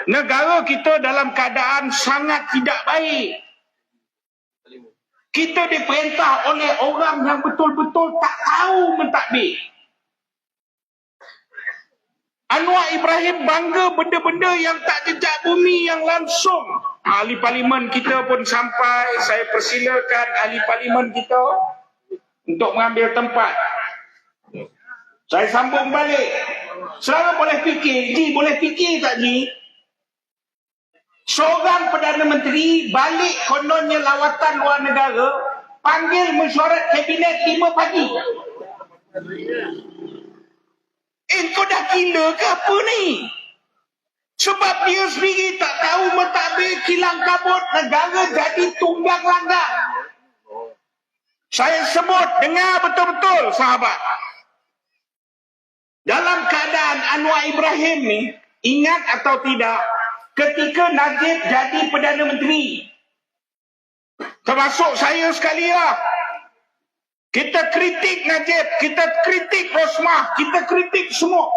Negara kita dalam keadaan sangat tidak baik. Kita diperintah oleh orang yang betul-betul tak tahu mentadbir. Anwar Ibrahim bangga benda-benda yang tak jejak bumi yang langsung. Ahli parlimen kita pun sampai. Saya persilakan ahli parlimen kita untuk mengambil tempat. Saya sambung balik. Saudara boleh fikir, Ji boleh fikir tak Ji? Seorang Perdana Menteri balik kononnya lawatan luar negara, panggil mesyuarat kabinet 5 pagi. Kau dah gila ke apa ni? Sebab dia sendiri tak tahu mentadbir, kilang kabut, negara jadi tunggang langgang. Saya sebut, dengar betul-betul sahabat. Dalam keadaan Anwar Ibrahim ni, ingat atau tidak, ketika Najib jadi Perdana Menteri, termasuk saya sekali lah, kita kritik Najib, kita kritik Rosmah, kita kritik semua.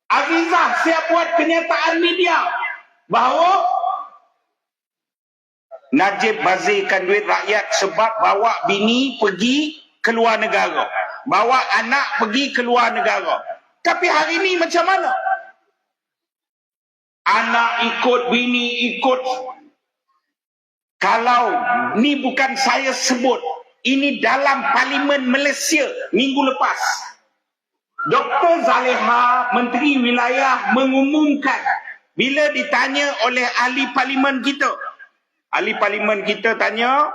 Azizah siap buat kenyataan media bahawa Najib bazirkan duit rakyat sebab bawa bini pergi ke luar negara, bawa anak pergi ke luar negara. Tapi hari ini macam mana? Anak ikut, bini ikut. Kalau ni bukan saya sebut, ini dalam Parlimen Malaysia minggu lepas, Dr. Zaleha, Menteri Wilayah, mengumumkan bila ditanya oleh ahli parlimen kita. Ahli parlimen kita tanya,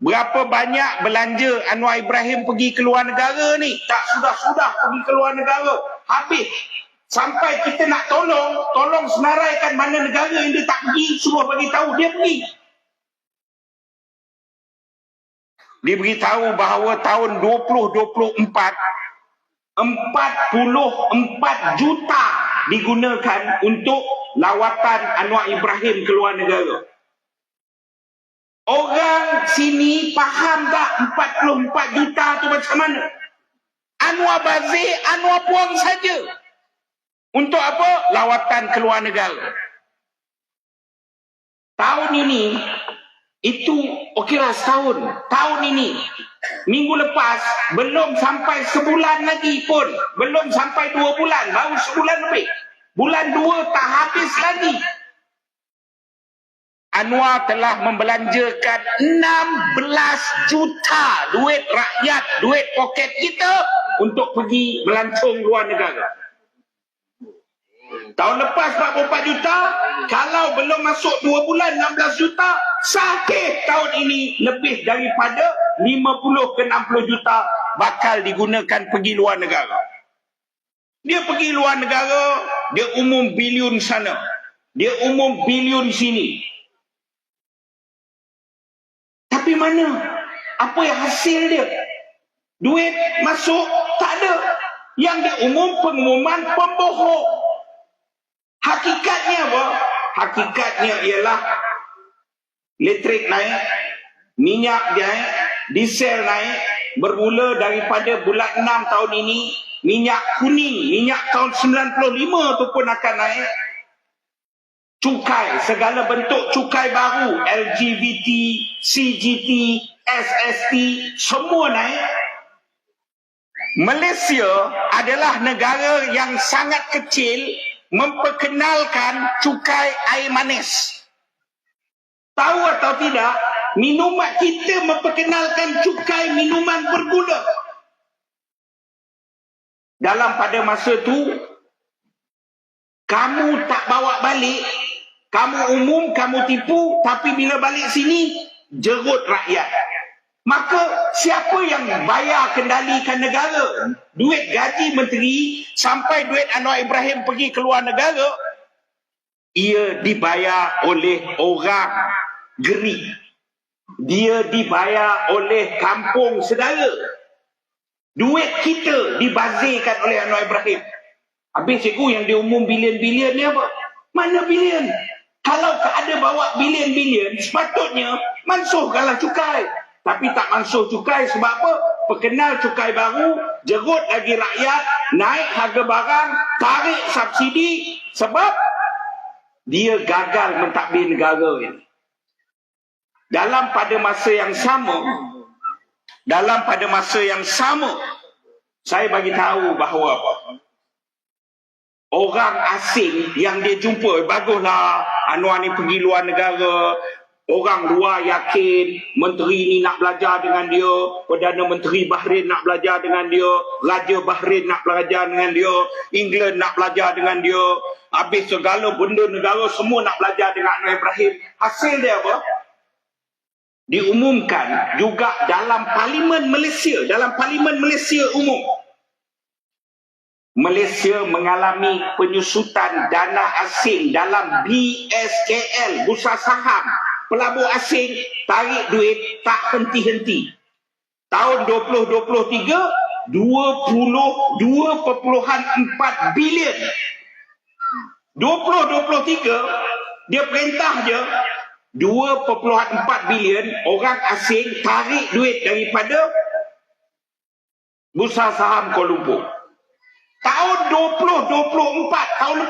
berapa banyak belanja Anwar Ibrahim pergi ke luar negara ni? Tak sudah-sudah pergi ke luar negara. Habis. Sampai kita nak tolong senaraikan mana negara yang dia tak pergi, suruh bagi tahu dia pergi. Dia beritahu bahawa tahun 2024 44 juta digunakan untuk lawatan Anwar Ibrahim ke luar negara. Orang sini faham tak 44 juta tu macam mana? Anwar bazir, Anwar buang saja. Untuk apa? Lawatan ke luar negara. Tahun ini, itu okeylah setahun. Tahun ini, minggu lepas, belum sampai sebulan lagi pun. Belum sampai 2 bulan, baru sebulan lebih. Bulan 2 tak habis lagi. Anwar telah membelanjakan 16 juta duit rakyat, duit poket kita untuk pergi melancong luar negara. Tahun lepas 44 juta, kalau belum masuk 2 bulan 16 juta, sahih tahun ini lebih daripada 50 ke 60 juta bakal digunakan pergi luar negara. Dia pergi luar negara, dia umum bilion sana, dia umum bilion sini. Tapi mana? Apa yang hasil dia? Duit masuk tak ada. Yang dia umum pengumuman pembohong. Hakikatnya apa? Hakikatnya ialah elektrik naik, minyak naik, diesel naik. Bermula daripada bulan 6 tahun ini, minyak kuning, minyak tahun 95 tu pun akan naik. Cukai, segala bentuk cukai baru, LGBT, CGT, SST, semua naik. Malaysia adalah negara yang sangat kecil memperkenalkan cukai air manis. Tahu atau tidak, minuman kita memperkenalkan cukai minuman bergula. Dalam pada masa tu, kamu tak bawa balik, kamu umum, kamu tipu, tapi bila balik sini, jerut rakyat. Maka siapa yang bayar kendalikan negara? Duit gaji menteri sampai duit Anwar Ibrahim pergi ke luar negara, ia dibayar oleh orang geri. Dia dibayar oleh kampung sedara. Duit kita dibazirkan oleh Anwar Ibrahim. Habis cikgu yang diumum bilion-bilion ni apa? Mana bilion? Kalau ada bawa bilion-bilion, sepatutnya mansuhkanlah cukai. Tapi tak mansuh cukai sebab apa? Perkenal cukai baru, jerut lagi rakyat, naik harga barang, tarik subsidi. Sebab dia gagal mentadbir negara ini. Dalam pada masa yang sama, saya bagi tahu bahawa apa? Orang asing yang dia jumpa, baguslah Anwar ni pergi luar negara, orang luar yakin menteri ni nak belajar dengan dia, Perdana Menteri Bahrain nak belajar dengan dia, Raja Bahrain nak belajar dengan dia, England nak belajar dengan dia, habis segala benda negara semua nak belajar dengan Anwar Ibrahim. Hasil dia apa? Diumumkan juga dalam Parlimen Malaysia umum. Malaysia mengalami penyusutan dana asing dalam BSKL, Bursa Saham. Pelabur asing tarik duit tak henti-henti. Tahun 2023, 22.4 bilion. 2023, dia perintah je 2.4 bilion orang asing tarik duit daripada Bursa Saham Kuala Lumpur. Tahun 2024 tahun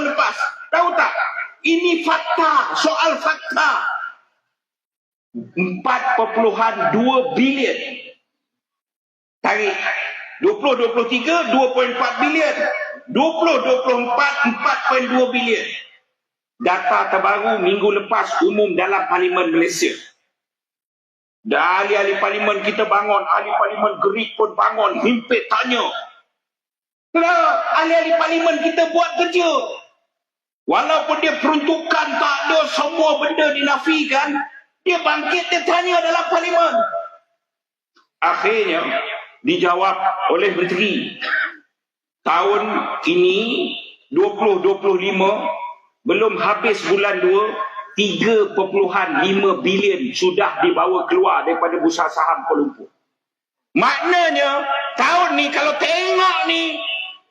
lepas, tahu tak? Ini fakta, soal fakta. 4.2 bilion tarik. 2023 2.4 bilion. 2024 4.2 bilion. Data terbaru minggu lepas umum dalam Parlimen Malaysia. Dan ahli-ahli parlimen kita bangun, ahli parlimen gerik pun bangun, himpit tanya. Kenapa ahli-ahli parlimen kita buat kerja? Walaupun dia peruntukan tak ada, semua benda dinafikan, dia bangkit, dia tanya dalam parlimen. Akhirnya dijawab oleh menteri. Tahun ini 2025 belum habis bulan 2, 3.5 bilion sudah dibawa keluar daripada Bursa Saham Kuala Lumpur. Maknanya tahun ni kalau tengok ni,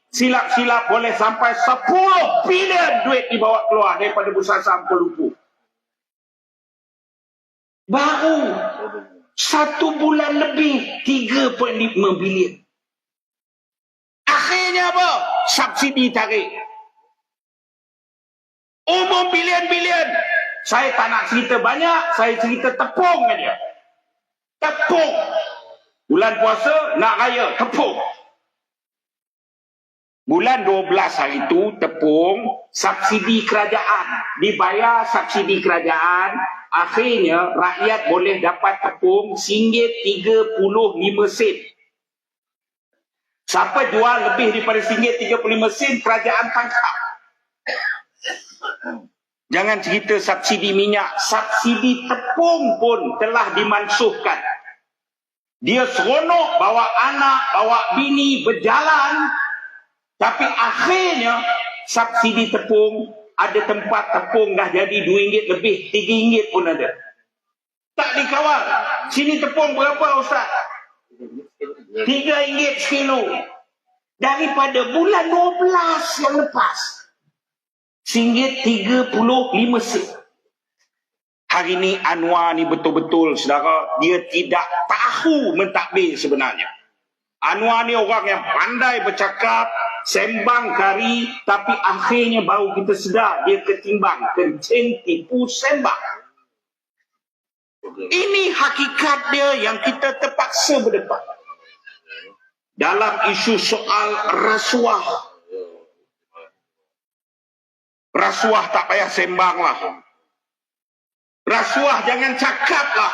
silap-silap boleh sampai 10 bilion duit dibawa keluar daripada Bursa Saham Kuala Lumpur. Baru 1 bulan lebih 3.5 bilion. Akhirnya apa? Subsidi tarik. Umum bilion-bilion. Saya tak nak cerita banyak, saya cerita tepung aja. Tepung. Bulan puasa nak raya, tepung. Bulan 12 hari itu tepung, subsidi kerajaan. Dibayar subsidi kerajaan, akhirnya rakyat boleh dapat tepung RM1.35. Siapa jual lebih daripada RM1.35, kerajaan tangkap. Jangan cerita subsidi minyak, subsidi tepung pun telah dimansuhkan. Dia seronok bawa anak, bawa bini berjalan, tapi akhirnya subsidi tepung, ada tempat tepung dah jadi RM2 lebih, RM3 pun ada. Tak dikawal. Sini tepung berapa Ustaz? RM3 sekilo. Daripada bulan 12 yang lepas, RM1.35. Hari ni Anwar ni betul-betul, saudara, dia tidak tahu mentadbir sebenarnya. Anwar ni orang yang pandai bercakap, sembang kari, tapi akhirnya baru kita sedar dia ketimbang, kencing, tipu, sembang. Ini hakikat dia yang kita terpaksa berdepan. Dalam isu soal rasuah. Rasuah tak payah sembang lah. Rasuah jangan cakap lah.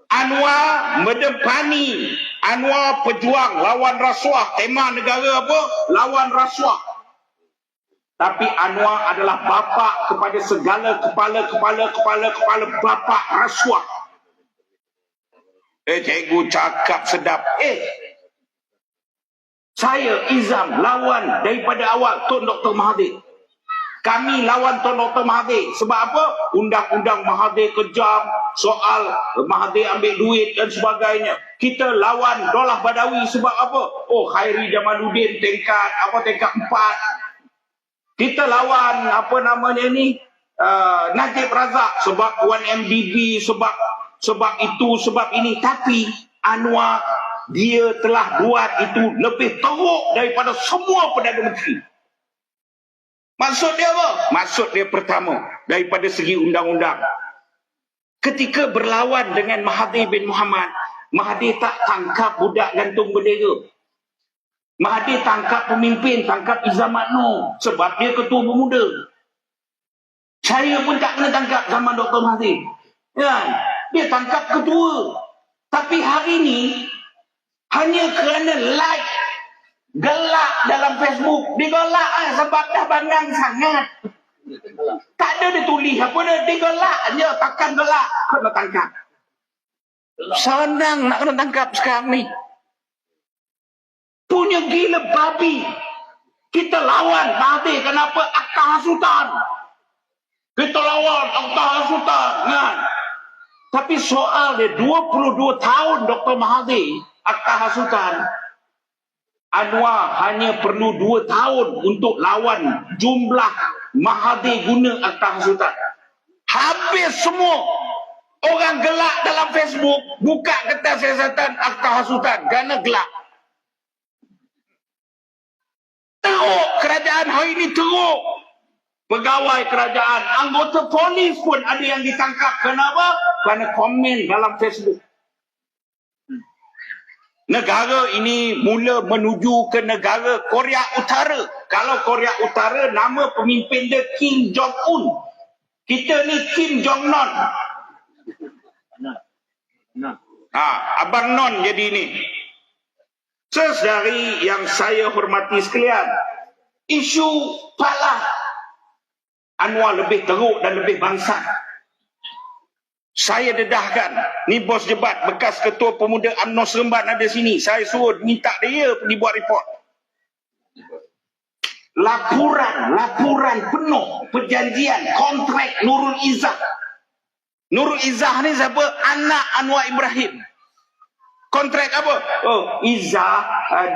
Anwar mendepani, Anwar pejuang lawan rasuah. Tema negara apa? Lawan rasuah. Tapi Anwar adalah bapa kepada segala kepala bapa rasuah. Cikgu cakap sedap. Saya Izam lawan daripada awal Tun Dr. Mahathir. Kami lawan Tun Dr. Mahathir. Sebab apa? Undang-undang Mahathir kejam, soal Mahathir ambil duit dan sebagainya. Kita lawan Daulah Badawi sebab apa? Oh, Khairi Jamaluddin tingkat 4. Kita lawan Najib Razak sebab 1MDB, sebab itu, sebab ini. Tapi Anwar, dia telah buat itu lebih teruk daripada semua Perdana Menteri. Maksud dia apa? Maksud dia pertama, daripada segi undang-undang. Ketika berlawan dengan Mahathir bin Mohamad, Mahathir tak tangkap budak gantung bendera. Mahathir tangkap pemimpin, tangkap Izzah Makno sebab dia ketua pemuda. Saya pun tak kena tangkap zaman Dr. Mahathir. Kan? Dia tangkap ketua. Tapi hari ni, hanya kerana like, gelak dalam Facebook. Dia gelak sebab dah bangang sangat. Tak ada dia tulis apa dia. Dia gelak je. Takkan gelak. Kena tangkap. Senang nak kena tangkap sekarang ni. Punya gila babi. Kita lawan Mahathir. Kenapa? Akta hasutan. Kita lawan akta hasutan. Kan? Tapi soal dia 22 tahun Dr. Mahathir akta hasutan. Anwar hanya perlu 2 tahun untuk lawan jumlah Mahathir guna akta hasutan. Habis semua. Orang gelak dalam Facebook buka kertas siasatan akta hasutan kerana gelak. Teruk kerajaan hari ini, teruk. Pegawai kerajaan, anggota polis pun ada yang ditangkap. Kenapa? Kerana komen dalam Facebook. Negara ini mula menuju ke negara Korea Utara. Kalau Korea Utara, nama pemimpin dia Kim Jong-un. Kita ni Kim Jong-non. Abang Non jadi ni. Sesedari yang saya hormati sekalian, isu Palah Anwar lebih teruk dan lebih bangsat. Saya dedahkan, ni bos jebat bekas ketua pemuda UMNO Seremban ada sini. Saya suruh minta dia pergi buat report. Laporan penuh perjanjian kontrak Nurul Izzah. Nurul Izzah ni siapa? Anak Anwar Ibrahim. Kontrak apa? Oh, Izzah,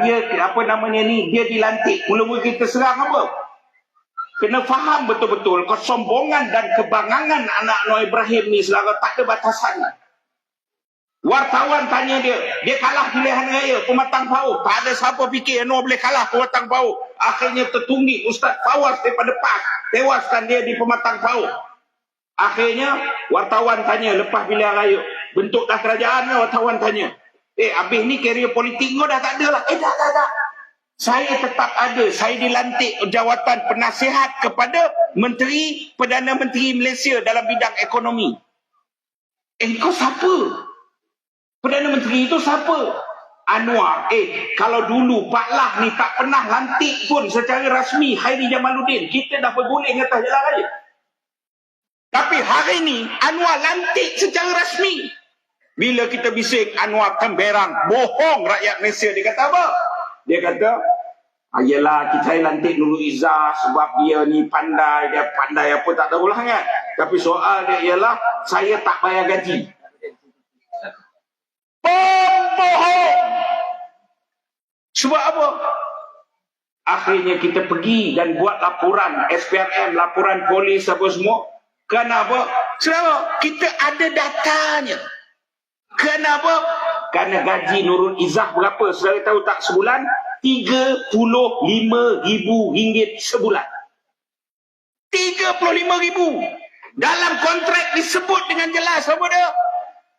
dia apa namanya ni? Dia dilantik. Mula-mula kita serang apa? Kena faham betul-betul kesombongan dan kebangangan anak Anwar Ibrahim ni selama tak ada batasan. Wartawan tanya dia kalah pilihan raya Pematang Pauh. Tak ada siapa fikir Anwar boleh kalah Pematang Pauh. Akhirnya tertunggik Ustaz Fawaz daripada PAS. Tewaskan dia di Pematang Pauh. Akhirnya wartawan tanya lepas pilihan raya, bentuklah kerajaan, wartawan tanya. Habis ni karier politik kau dah tak ada lah. Tak. Saya tetap ada. Saya dilantik jawatan penasihat kepada Perdana Menteri Malaysia dalam bidang ekonomi. Kau siapa? Perdana Menteri itu siapa? Anwar. Kalau dulu Pak Lah ni tak pernah lantik pun secara rasmi Khairi Jamaluddin, kita dah berguling atas jalan raya. Tapi hari ni Anwar lantik secara rasmi. Bila kita bising Anwar Temberang, bohong rakyat Malaysia. Dia kata apa? Dia kata, yelah saya lantik Nurul Izzah sebab dia ni pandai. Dia pandai apa tak tahulah kan. Tapi soal dia ialah saya tak bayar gaji. Bohong. Sebab apa? Akhirnya kita pergi dan buat laporan SPRM, laporan polis apa semua. Kenapa? Sebab kita ada datanya. Kenapa? Kerana gaji Nurul Izzah berapa? Saudara tahu tak sebulan? RM35,000 sebulan. RM35,000. Dalam kontrak disebut dengan jelas apa dia?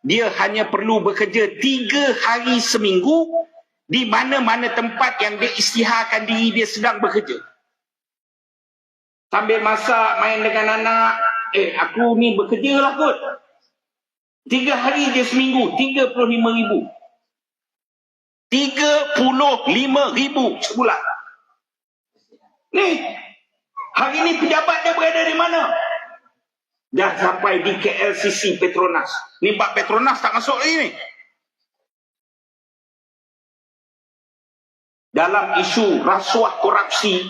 Dia hanya perlu bekerja 3 hari seminggu di mana-mana tempat yang dia isytiharkan diri dia sedang bekerja. Sambil masak, main dengan anak. Aku ni bekerja lah kot. 3 hari je seminggu, RM35,000. RM35,000 sebulan. Ni, hari ni pejabat dia berada di mana? Dah sampai di KLCC Petronas. Ni bab Petronas tak masuk lagi ni. Dalam isu rasuah korupsi,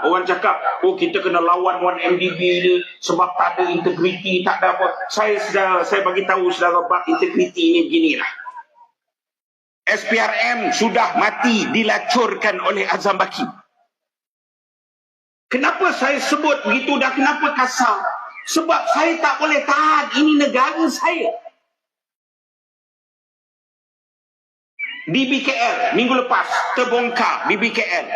orang cakap, kita kena lawan 1MDB dia sebab tak ada integriti, tak ada apa. Saya bagi tahu saudara, bab integriti ini beginilah. SPRM sudah mati dilacurkan oleh Azam Baki. Kenapa saya sebut begitu dan kenapa kasar? Sebab saya tak boleh tahan. Ini negara saya. Di BKL minggu lepas terbongkar di BKL.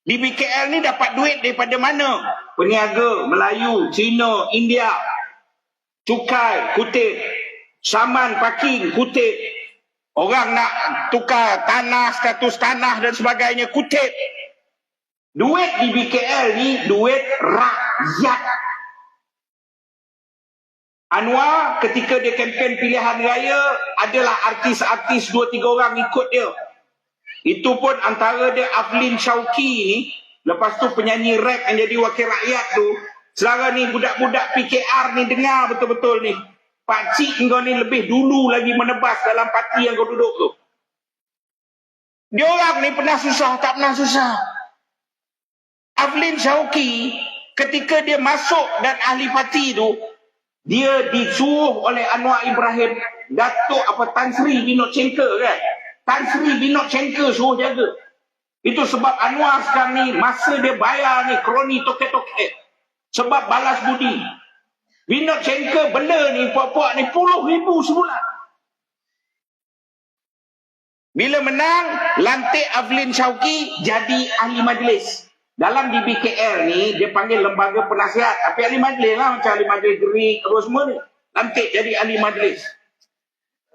Di BKL ni dapat duit daripada mana? Peniaga, Melayu, Cina, India. Cukai, kutip. Saman, parking, kutip. Orang nak tukar tanah, status tanah dan sebagainya, kutip. Duit di BKL ni duit rakyat. Anwar ketika dia kempen pilihan raya adalah artis-artis 2-3 orang ikut dia. Itu pun antara dia Aflin Shauki ni, lepas tu penyanyi rap yang jadi wakil rakyat tu. Selama ni budak-budak PKR ni dengar betul-betul ni. Pakcik kau ni lebih dulu lagi menebas dalam parti yang kau duduk tu. Dia orang ni pernah susah, tak pernah susah. Aflin Shauki ketika dia masuk dan ahli parti tu, dia disuruh oleh Anwar Ibrahim, Datuk Tan Sri Vinod-Chenka kan. Tan Sri Vinod-Chenka suruh jaga. Itu sebab Anwar sekarang ni masa dia bayar ni kroni toket-toket. Sebab balas budi. Vinod-Chenka bela ni puak-puak ni puluh-ribu sebulan. Bila menang, lantik Aflin Shauki jadi ahli majlis. Dalam di BKL ni, dia panggil lembaga penasihat. Tapi ahli majlis lah, macam ahli majlis gerik, terus semua ni. Lantik jadi ahli majlis.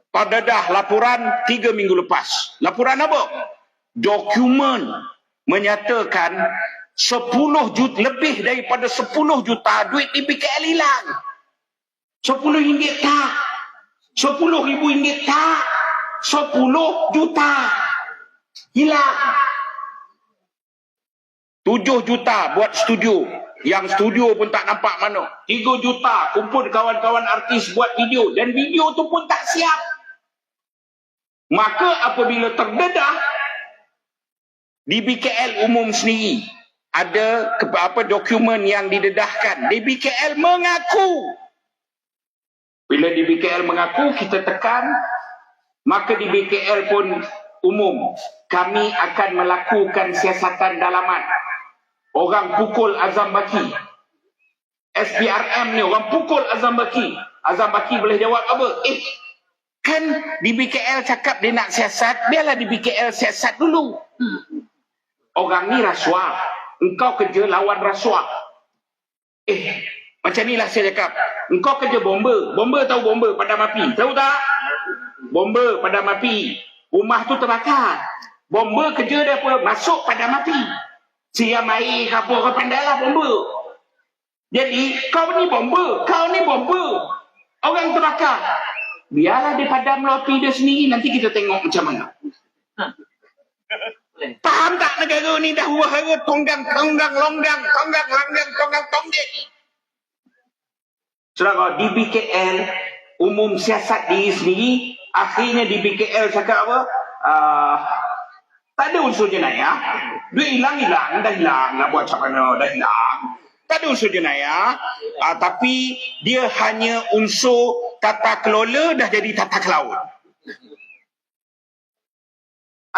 Pada dah laporan 3 minggu lepas. Laporan apa? Dokumen menyatakan 10 juta, lebih daripada 10 juta duit di BKL hilang. 10 ringgit tak. 10 ribu ringgit tak. 10 juta hilang. 7 juta buat studio. Yang studio pun tak nampak mana. 3 juta kumpul kawan-kawan artis buat video. Dan video tu pun tak siap. Maka apabila terdedah, di BKL umum sendiri, ada dokumen yang didedahkan. Di BKL mengaku. Bila di BKL mengaku, kita tekan. Maka di BKL pun umum. Kami akan melakukan siasatan dalaman. Orang pukul Azam Baki. SPRM ni orang pukul Azam Baki. Azam Baki boleh jawab apa? Kan di BKL cakap dia nak siasat, biarlah di BKL siasat dulu. Orang ni rasuah. Engkau kerja lawan rasuah. Macam ni lah saya cakap. Engkau kerja bomba. Bomba tahu bomba padam api. Tahu tak? Bomba padam api. Rumah tu terbakar. Bomba kerja dia apa? Masuk padam api. Siam air ke apa, orang pandai lah bomba. Jadi, kau ni bomba. Kau ni bomba. Orang terbakar. Biarlah dia padam api dia sendiri. Nanti kita tengok macam mana. Faham tak negara ni dah wahara tonggang, longgang, tonggek. Saudara, di BKL, umum siasat diri sendiri, akhirnya di BKL cakap apa? Tak ada unsur jenayah. Duit hilang, dah hilang. Nak buat macam mana, dah hilang. Tak ada unsur jenayah. Tapi dia hanya unsur tata kelola dah jadi tata kelaut.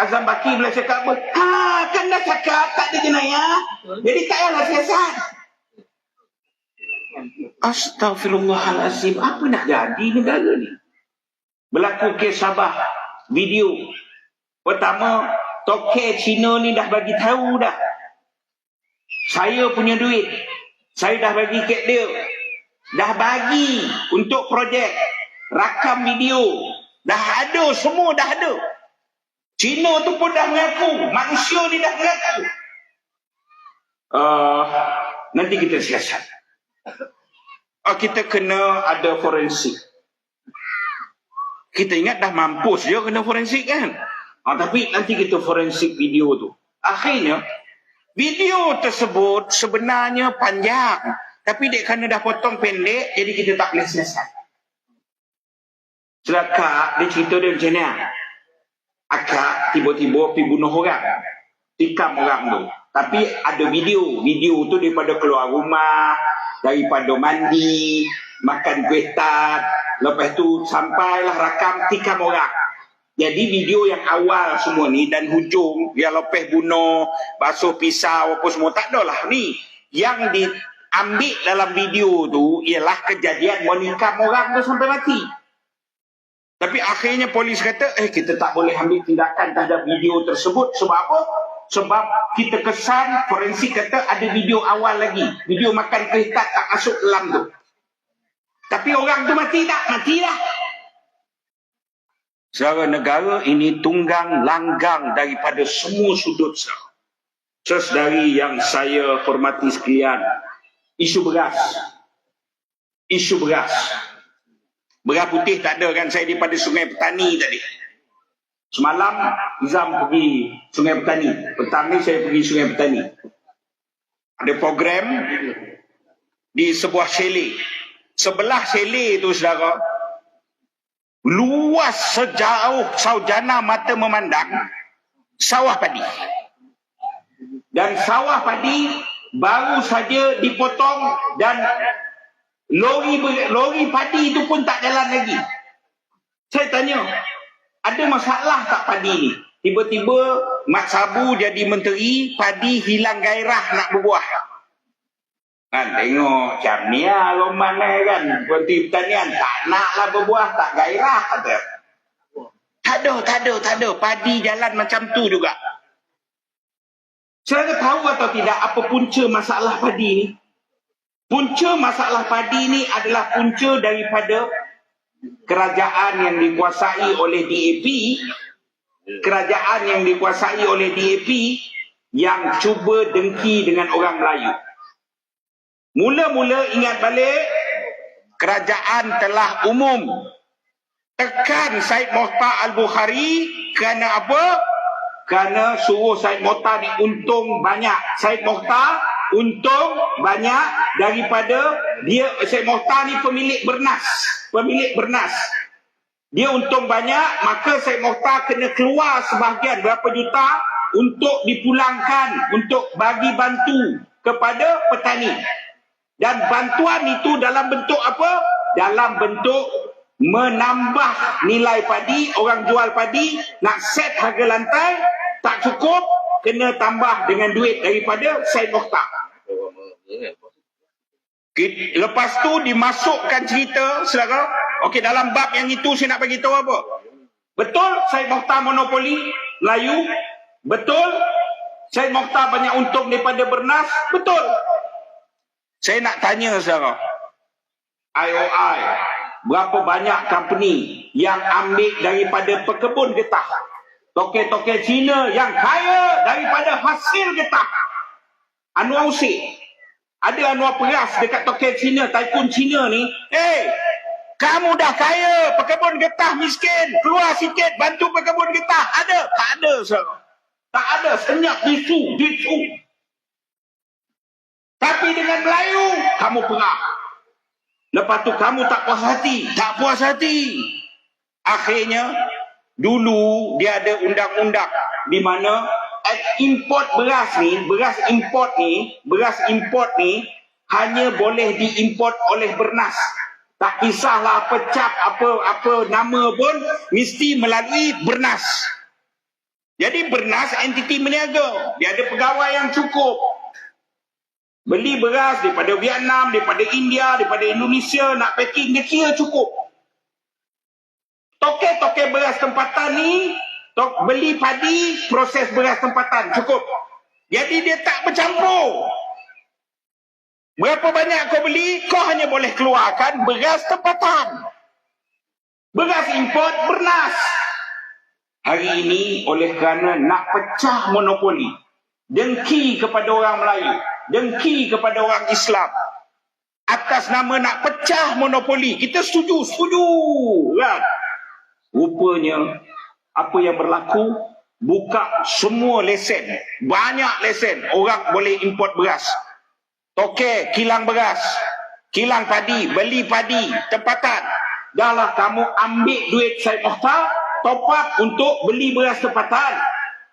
Azam Baki boleh cakap apa? Kan dah cakap tak ada jenayah. Jadi tak payahlah siasat. Astaghfirullahalazim. Apa nak jadi negara ni? Berlaku kes Sabah. Video. Pertama, toke Cina ni dah bagi tahu dah. Saya punya duit. Saya dah bagi kat dia. Dah bagi untuk projek. Rakam video. Dah ada, semua dah ada. Cina tu pun dah mengaku. Manusia ni dah mengaku. Nanti kita siasat. Kita kena ada forensik. Kita ingat dah mampus je kena forensik kan. Tapi nanti kita forensik video tu. Akhirnya, video tersebut sebenarnya panjang. Tapi dia kerana dah potong pendek, jadi kita tak boleh siasat. Sedangkan dia cerita dia macam ni. Akak tiba-tiba pergi bunuh orang. Tikam orang tu. Tapi ada video. Video tu daripada keluar rumah, daripada mandi, makan kuih tart. Lepas tu sampailah rakam tikam orang. Jadi video yang awal semua ni dan hujung yang lepas bunuh, basuh pisau apa semua tak ada lah ni. Yang diambil dalam video tu ialah kejadian menikam orang tu sampai mati. Tapi akhirnya polis kata, kita tak boleh ambil tindakan terhadap video tersebut. Sebab apa? Sebab kita kesan forensik kata ada video awal lagi. Video makan kehitat tak masuk dalam tu. Tapi orang tu mati tak? Mati dah. Saudara, negara ini tunggang langgang daripada semua sudut. Saudari yang saya hormati sekalian, isu beras. Isu beras. Beras putih tak ada kan, saya daripada Sungai Petani tadi. Semalam Izam pergi Sungai Petani. Petang ni saya pergi Sungai Petani. Ada program di sebuah chalet. Sebelah chalet tu saudara, luas sejauh saujana mata memandang sawah padi. Dan sawah padi baru saja dipotong dan lori padi itu pun tak jalan lagi. Saya tanya, ada masalah tak padi ni? Tiba-tiba Mat Sabu jadi menteri, padi hilang gairah nak berbuah. Kan tengok macam ni lah Roman kan. Menteri Pertanian tak naklah berbuah, tak gairah kata. Tak ada. Padi jalan macam tu juga. Saya tahu atau tidak apa punca masalah padi ni? Punca masalah padi ni adalah punca daripada kerajaan yang dikuasai oleh DAP, kerajaan yang dikuasai oleh DAP yang cuba dengki dengan orang Melayu. Mula-mula ingat balik, kerajaan telah umum tekan Syed Mokhtar Al-Bukhari kerana apa? Kerana suruh Syed Mokhtar ni untung banyak. Syed Mokhtar untung banyak daripada dia. Syed Mokhtar ni pemilik bernas. Dia untung banyak, maka Syed Mokhtar kena keluar sebahagian berapa juta untuk dipulangkan, untuk bagi bantu kepada petani. Dan bantuan itu dalam bentuk apa? Dalam bentuk menambah nilai padi. Orang jual padi nak set harga lantai tak cukup, kena tambah dengan duit daripada Syed Mokhtar. Lepas tu dimasukkan cerita, saudara. Okey, dalam bab yang itu saya nak bagi tahu apa? Betul Syed Mokhtar monopoli Melayu? Betul Syed Mokhtar banyak untung daripada bernas? Betul. Saya nak tanya saudara, IOI, berapa banyak company yang ambil daripada pekebun getah? Toke-toke Cina yang kaya daripada hasil getah. Anwar Husin. Ada Anwar Peras dekat toke Cina, tycoon Cina ni. Kamu dah kaya, pekebun getah miskin. Keluar sikit, bantu pekebun getah. Ada? Tak ada, saudara. Tak ada, senyap, bisu. Tapi dengan Melayu, kamu perang. Lepas tu kamu tak puas hati. Akhirnya, dulu dia ada undang-undang di mana import beras import ni hanya boleh diimport oleh bernas. Tak kisahlah apa cap, apa nama pun, mesti melalui bernas. Jadi bernas entiti meniaga. Dia ada pegawai yang cukup. Beli beras daripada Vietnam, daripada India, daripada Indonesia, nak packing, dia kira cukup. Toke-toke beras tempatan ni, beli padi, proses beras tempatan, cukup. Jadi dia tak bercampur. Berapa banyak kau beli, kau hanya boleh keluarkan beras tempatan. Beras import, bernas. Hari ini, oleh kerana nak pecah monopoli, dengki kepada orang Melayu, dengki kepada orang Islam, atas nama nak pecah monopoli, kita setuju kan? Rupanya apa yang berlaku, buka semua lesen, banyak lesen, orang boleh import beras. Toke kilang beras, kilang padi, beli padi tempatan. Dahlah kamu ambil duit Syed Mokhtar, top up untuk beli beras tempatan,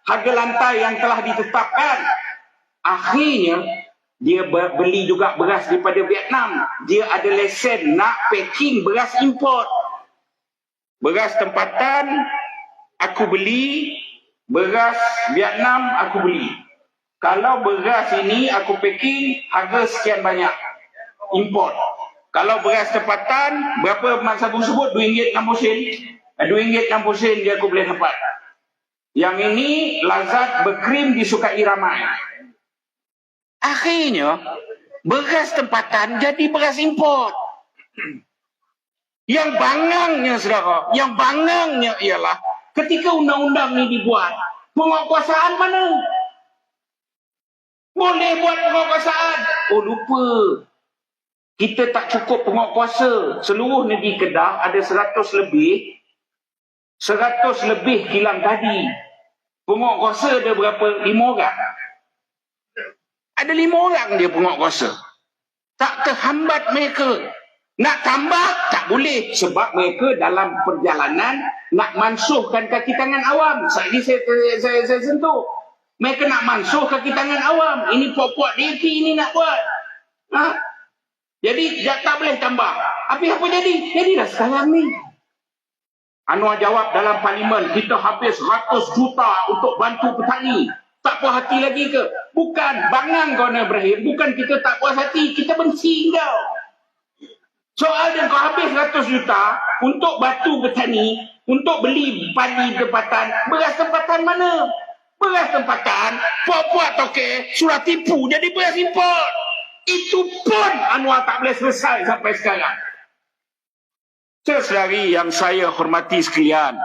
harga lantai yang telah ditetapkan. Akhirnya dia beli juga beras daripada Vietnam. Dia ada lesen nak packing beras import. Beras tempatan aku beli, beras Vietnam aku beli. Kalau beras ini aku packing harga sekian banyak, import. Kalau beras tempatan, berapa Mak Sabu sebut? RM2.60 sen. RM2.60 sen je aku boleh dapat. Yang ini lazat berkrim disukai ramai. Akhirnya beras tempatan jadi beras import. Yang bangangnya saudara, yang bangangnya ialah ketika undang-undang ni dibuat, penguatkuasaan mana? Boleh buat penguatkuasaan. Oh lupa. Kita tak cukup penguatkuasa. Seluruh negeri Kedah ada 100 lebih kilang tadi. Penguatkuasa ada berapa? 5 orang. Ada 5 orang dia penguatkuasa. Tak terhambat mereka. Nak tambah tak boleh sebab mereka dalam perjalanan nak mansuhkan kaki tangan awam. Saya sentuh. Mereka nak mansuh kaki tangan awam. Ini puak-puak DAP ini nak buat. Jadi tak boleh tambah. Tapi apa jadi? Jadilah sekarang ni. Anwar jawab dalam parlimen, kita habis 100 juta untuk bantu petani. Tak puas hati lagi ke? Bukan bangang kau nak Ibrahim. Bukan kita tak puas hati. Kita benci kau. Soal dia kau habis 100 juta untuk batu petani, untuk beli padi tempatan. Beras tempatan mana? Beras tempatan, puak-puak toke, sudah tipu jadi beras import. Itu pun Anwar tak boleh selesai sampai sekarang. Saudari yang saya hormati sekalian,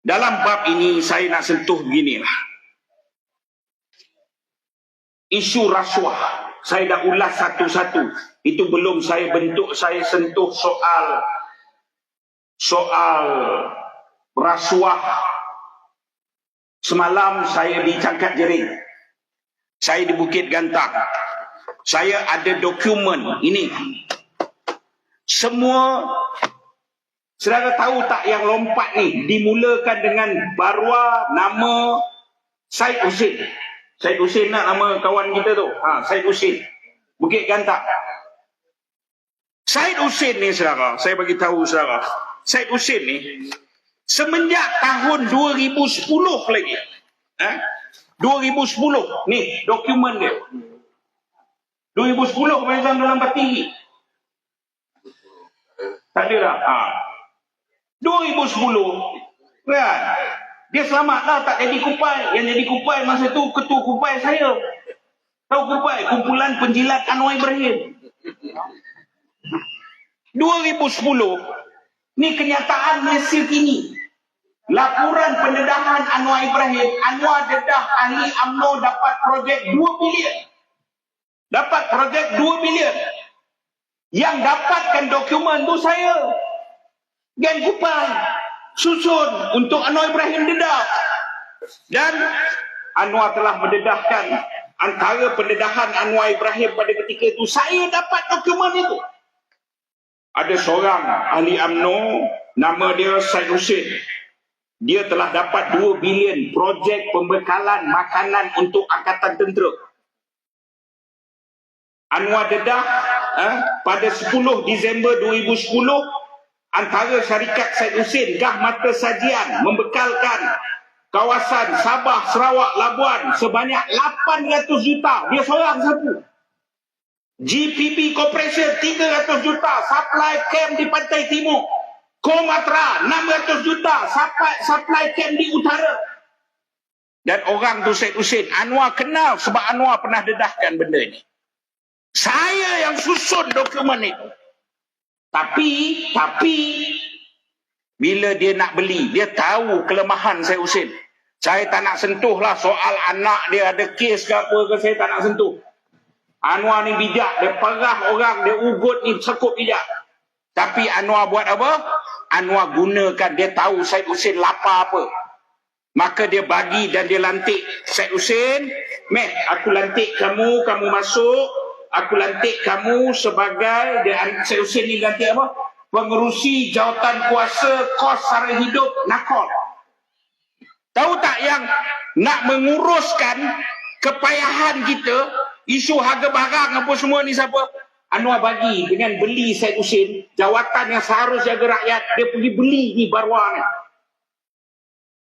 dalam bab ini saya nak sentuh beginilah. Isu rasuah. Saya dah ulas satu-satu. Itu belum saya sentuh soal rasuah. Semalam saya di Cangkat Jering. Saya di Bukit Gantang. Saya ada dokumen ini. Semua, saudara tahu tak yang lompat ni dimulakan dengan barua nama Syed Hussein. Syed Hussein nak nama kawan kita tu. Syed Hussein. Bukit Gantang. Syed Hussein ni saudara, saya bagi tahu saudara. Syed Hussein ni semenjak tahun 2010 lagi. 2010 ni dokumen dia. 2010 Pemerintahan dalam Bati. Tak ada dah. 2010 kan. Dia selamatlah tak jadi Kupai. Yang jadi Kupai masa tu ketua Kupai saya. Tahu Kupai? Kumpulan Penjilat Anwar Ibrahim. 2010 ni kenyataan Malaysia kini. Laporan pendedahan Anwar Ibrahim. Anwar dedah ahli UMNO dapat projek 2 bilion. Dapat projek 2 bilion. Yang dapatkan dokumen tu saya. Gen Kupai. Susun untuk Anwar Ibrahim dedah. Dan Anwar telah mendedahkan antara pendedahan Anwar Ibrahim pada ketika itu. Saya dapat dokumen itu. Ada seorang ahli UMNO, nama dia Syed Hussein. Dia telah dapat 2 bilion projek pembekalan makanan untuk Angkatan Tentera. Anwar dedah pada 10 Disember 2010. Antara syarikat Syed Hussein Gah Mata Sajian membekalkan kawasan Sabah, Sarawak, Labuan sebanyak 800 juta. Dia seorang satu. GPB Corporation 300 juta supply camp di Pantai Timur. Komatra 600 juta supply camp di utara. Dan orang tu Syed Hussein, Anwar kenal sebab Anwar pernah dedahkan benda ni. Saya yang susun dokumen itu. Tapi bila dia nak beli, dia tahu kelemahan Syed Hussein. Saya tak nak sentuh lah soal anak dia ada kes ke apa ke, saya tak nak sentuh. Anwar ni bijak, dia perah orang, dia ugut ni sekup bijak. Tapi Anwar buat apa? Anwar gunakan, dia tahu Syed Hussein lapar apa. Maka dia bagi dan dia lantik Syed Hussein, "Meh, aku lantik kamu, kamu masuk. Aku lantik kamu sebagai," Syed Hussein ni lantik apa? "Pengerusi jawatan kuasa kos sara hidup Nakol." Tahu tak yang nak menguruskan kepayahan kita, isu harga barang apa semua ni siapa? Anwar bagi dengan beli Syed Hussein, jawatan yang seharusnya jaga rakyat, dia pergi beli ni barwa ni.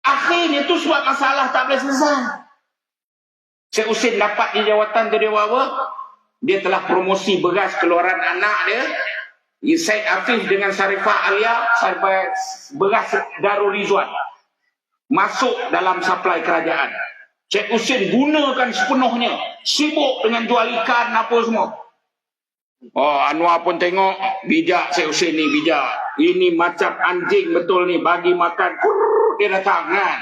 Akhirnya tu sebab masalah tak boleh selesai. Syed Hussein dapat di jawatan tu dia buat apa? Dia telah promosi beras keluaran anak dia, Syed Afif dengan Sarifah Alia sampai beras Darul Rizwan. masuk dalam suplai kerajaan. Cik Husin gunakan sepenuhnya. Sibuk dengan jual ikan apa semua. Oh, Anwar pun tengok, bijak Cik Husin ni, bijak. Ini macam anjing betul ni, bagi makan, dia datang kan.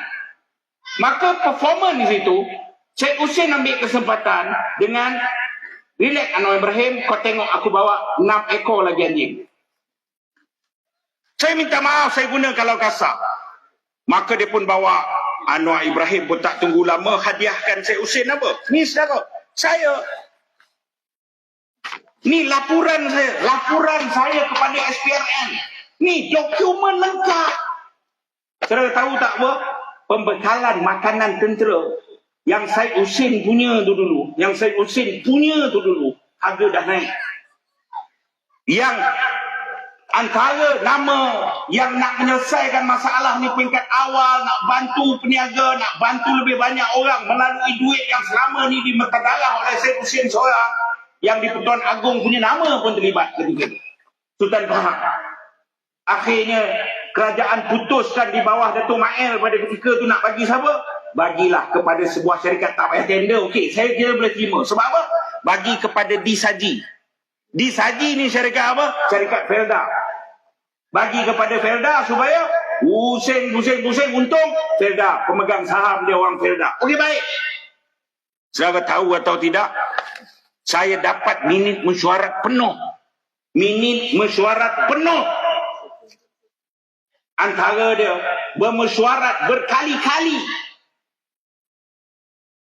Maka performance itu, Cik Husin ambil kesempatan dengan, relax Anwar Ibrahim, kau tengok aku bawa 6 ekor lagi anjing. Saya minta maaf, saya guna kalau kasar. Maka dia pun bawa, Anwar Ibrahim pun tak tunggu lama, hadiahkan Cik Husin apa? Ni saudara, ni laporan saya kepada SPRN. Ni dokumen lengkap. Saudara tahu tak apa? Pembekalan makanan tentera yang Syed Husin punya tu dulu, harga dah naik. Yang antara nama yang nak menyelesaikan masalah ni peringkat awal, nak bantu peniaga, nak bantu lebih banyak orang melalui duit yang selama ni dimertadarah oleh Syed Husin seorang, yang di Pertuan Agong punya nama pun terlibat ketika itu. Sultan Fahad. Akhirnya kerajaan putuskan di bawah Datuk Mael pada ketika tu nak bagi siapa? Bagilah kepada sebuah syarikat, tak payah tender. Okey, saya kira boleh terima. Sebab apa? Bagi kepada Disaji. Disaji ni syarikat apa? Syarikat Felda. Bagi kepada Felda supaya Husin untung, Felda, pemegang saham dia orang Felda. Okey, baik. Saudara tahu atau tidak? Saya dapat minit mesyuarat penuh. Antara dia bermesyuarat berkali-kali.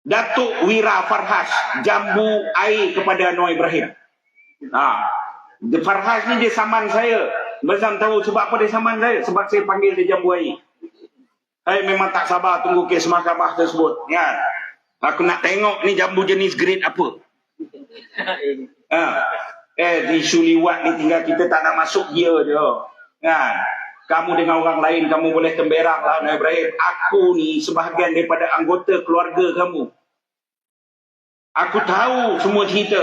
Datuk Wira Farhas jambu air kepada Anwar Ibrahim. Farhas ni dia saman saya. Bezam tahu sebab apa dia saman saya? Sebab saya panggil dia jambu air. Saya memang tak sabar tunggu kes mahkamah tersebut. Ya. Aku nak tengok ni jambu jenis grade apa. Isu liwat ni tinggal kita tak nak masuk dia je. Kan? Kamu dengan orang lain, kamu boleh temberang lah Anwar Ibrahim. Aku ni sebahagian daripada anggota keluarga kamu. Aku tahu semua cerita.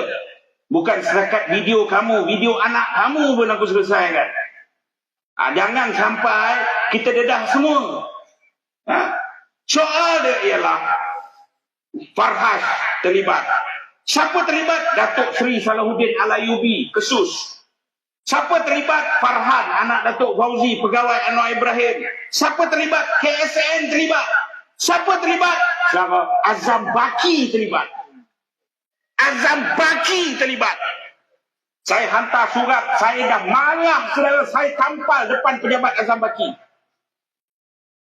Bukan setakat video kamu, video anak kamu pun aku selesaikan. Jangan sampai kita dedah semua. Soal dia ialah Farhas terlibat. Siapa terlibat? Datuk Seri Salahuddin Al-Ayubi, Kesus. Siapa terlibat? Farhan, anak Datuk Fauzi, pegawai Anwar Ibrahim. Siapa terlibat? KSN terlibat. Siapa terlibat? Azam Baki terlibat. Saya hantar surat, saya dah marah saudara, saya tampal depan pejabat Azam Baki.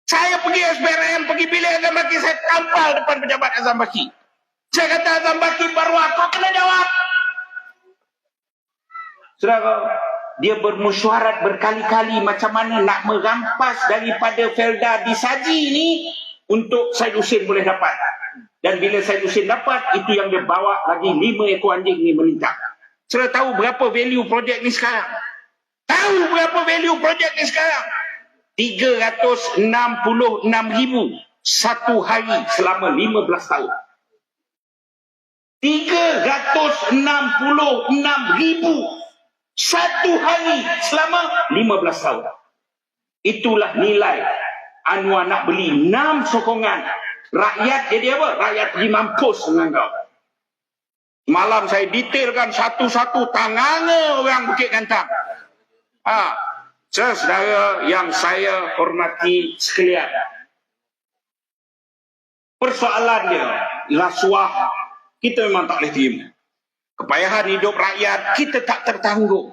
Saya pergi SPRM, pergi bilik Azam Baki, saya tampal depan pejabat Azam Baki. Saya kata Azam Baki, Barwah, kau kena jawab. Saudara, dia bermesyuarat berkali-kali macam mana nak merampas daripada Felda Disaji ni untuk Syed Husin boleh dapat. Dan bila Syed Husin dapat, itu yang dia bawa lagi 5 ekor anjing ni melintang. Saudara tahu berapa value projek ni sekarang? 366,000 satu hari selama 15 tahun. 366,000 satu hari selama 15 tahun. Itulah nilai Anwar nak beli 6 sokongan. Rakyat jadi apa? Rakyat pergi mampus dengan kau. Malam saya detailkan satu-satu tangannya orang Bukit Gantang. Saudara yang saya hormati sekalian. Persoalan dia, rasuah, kita memang tak boleh terima. Kepayahan hidup rakyat, kita tak tertanggung.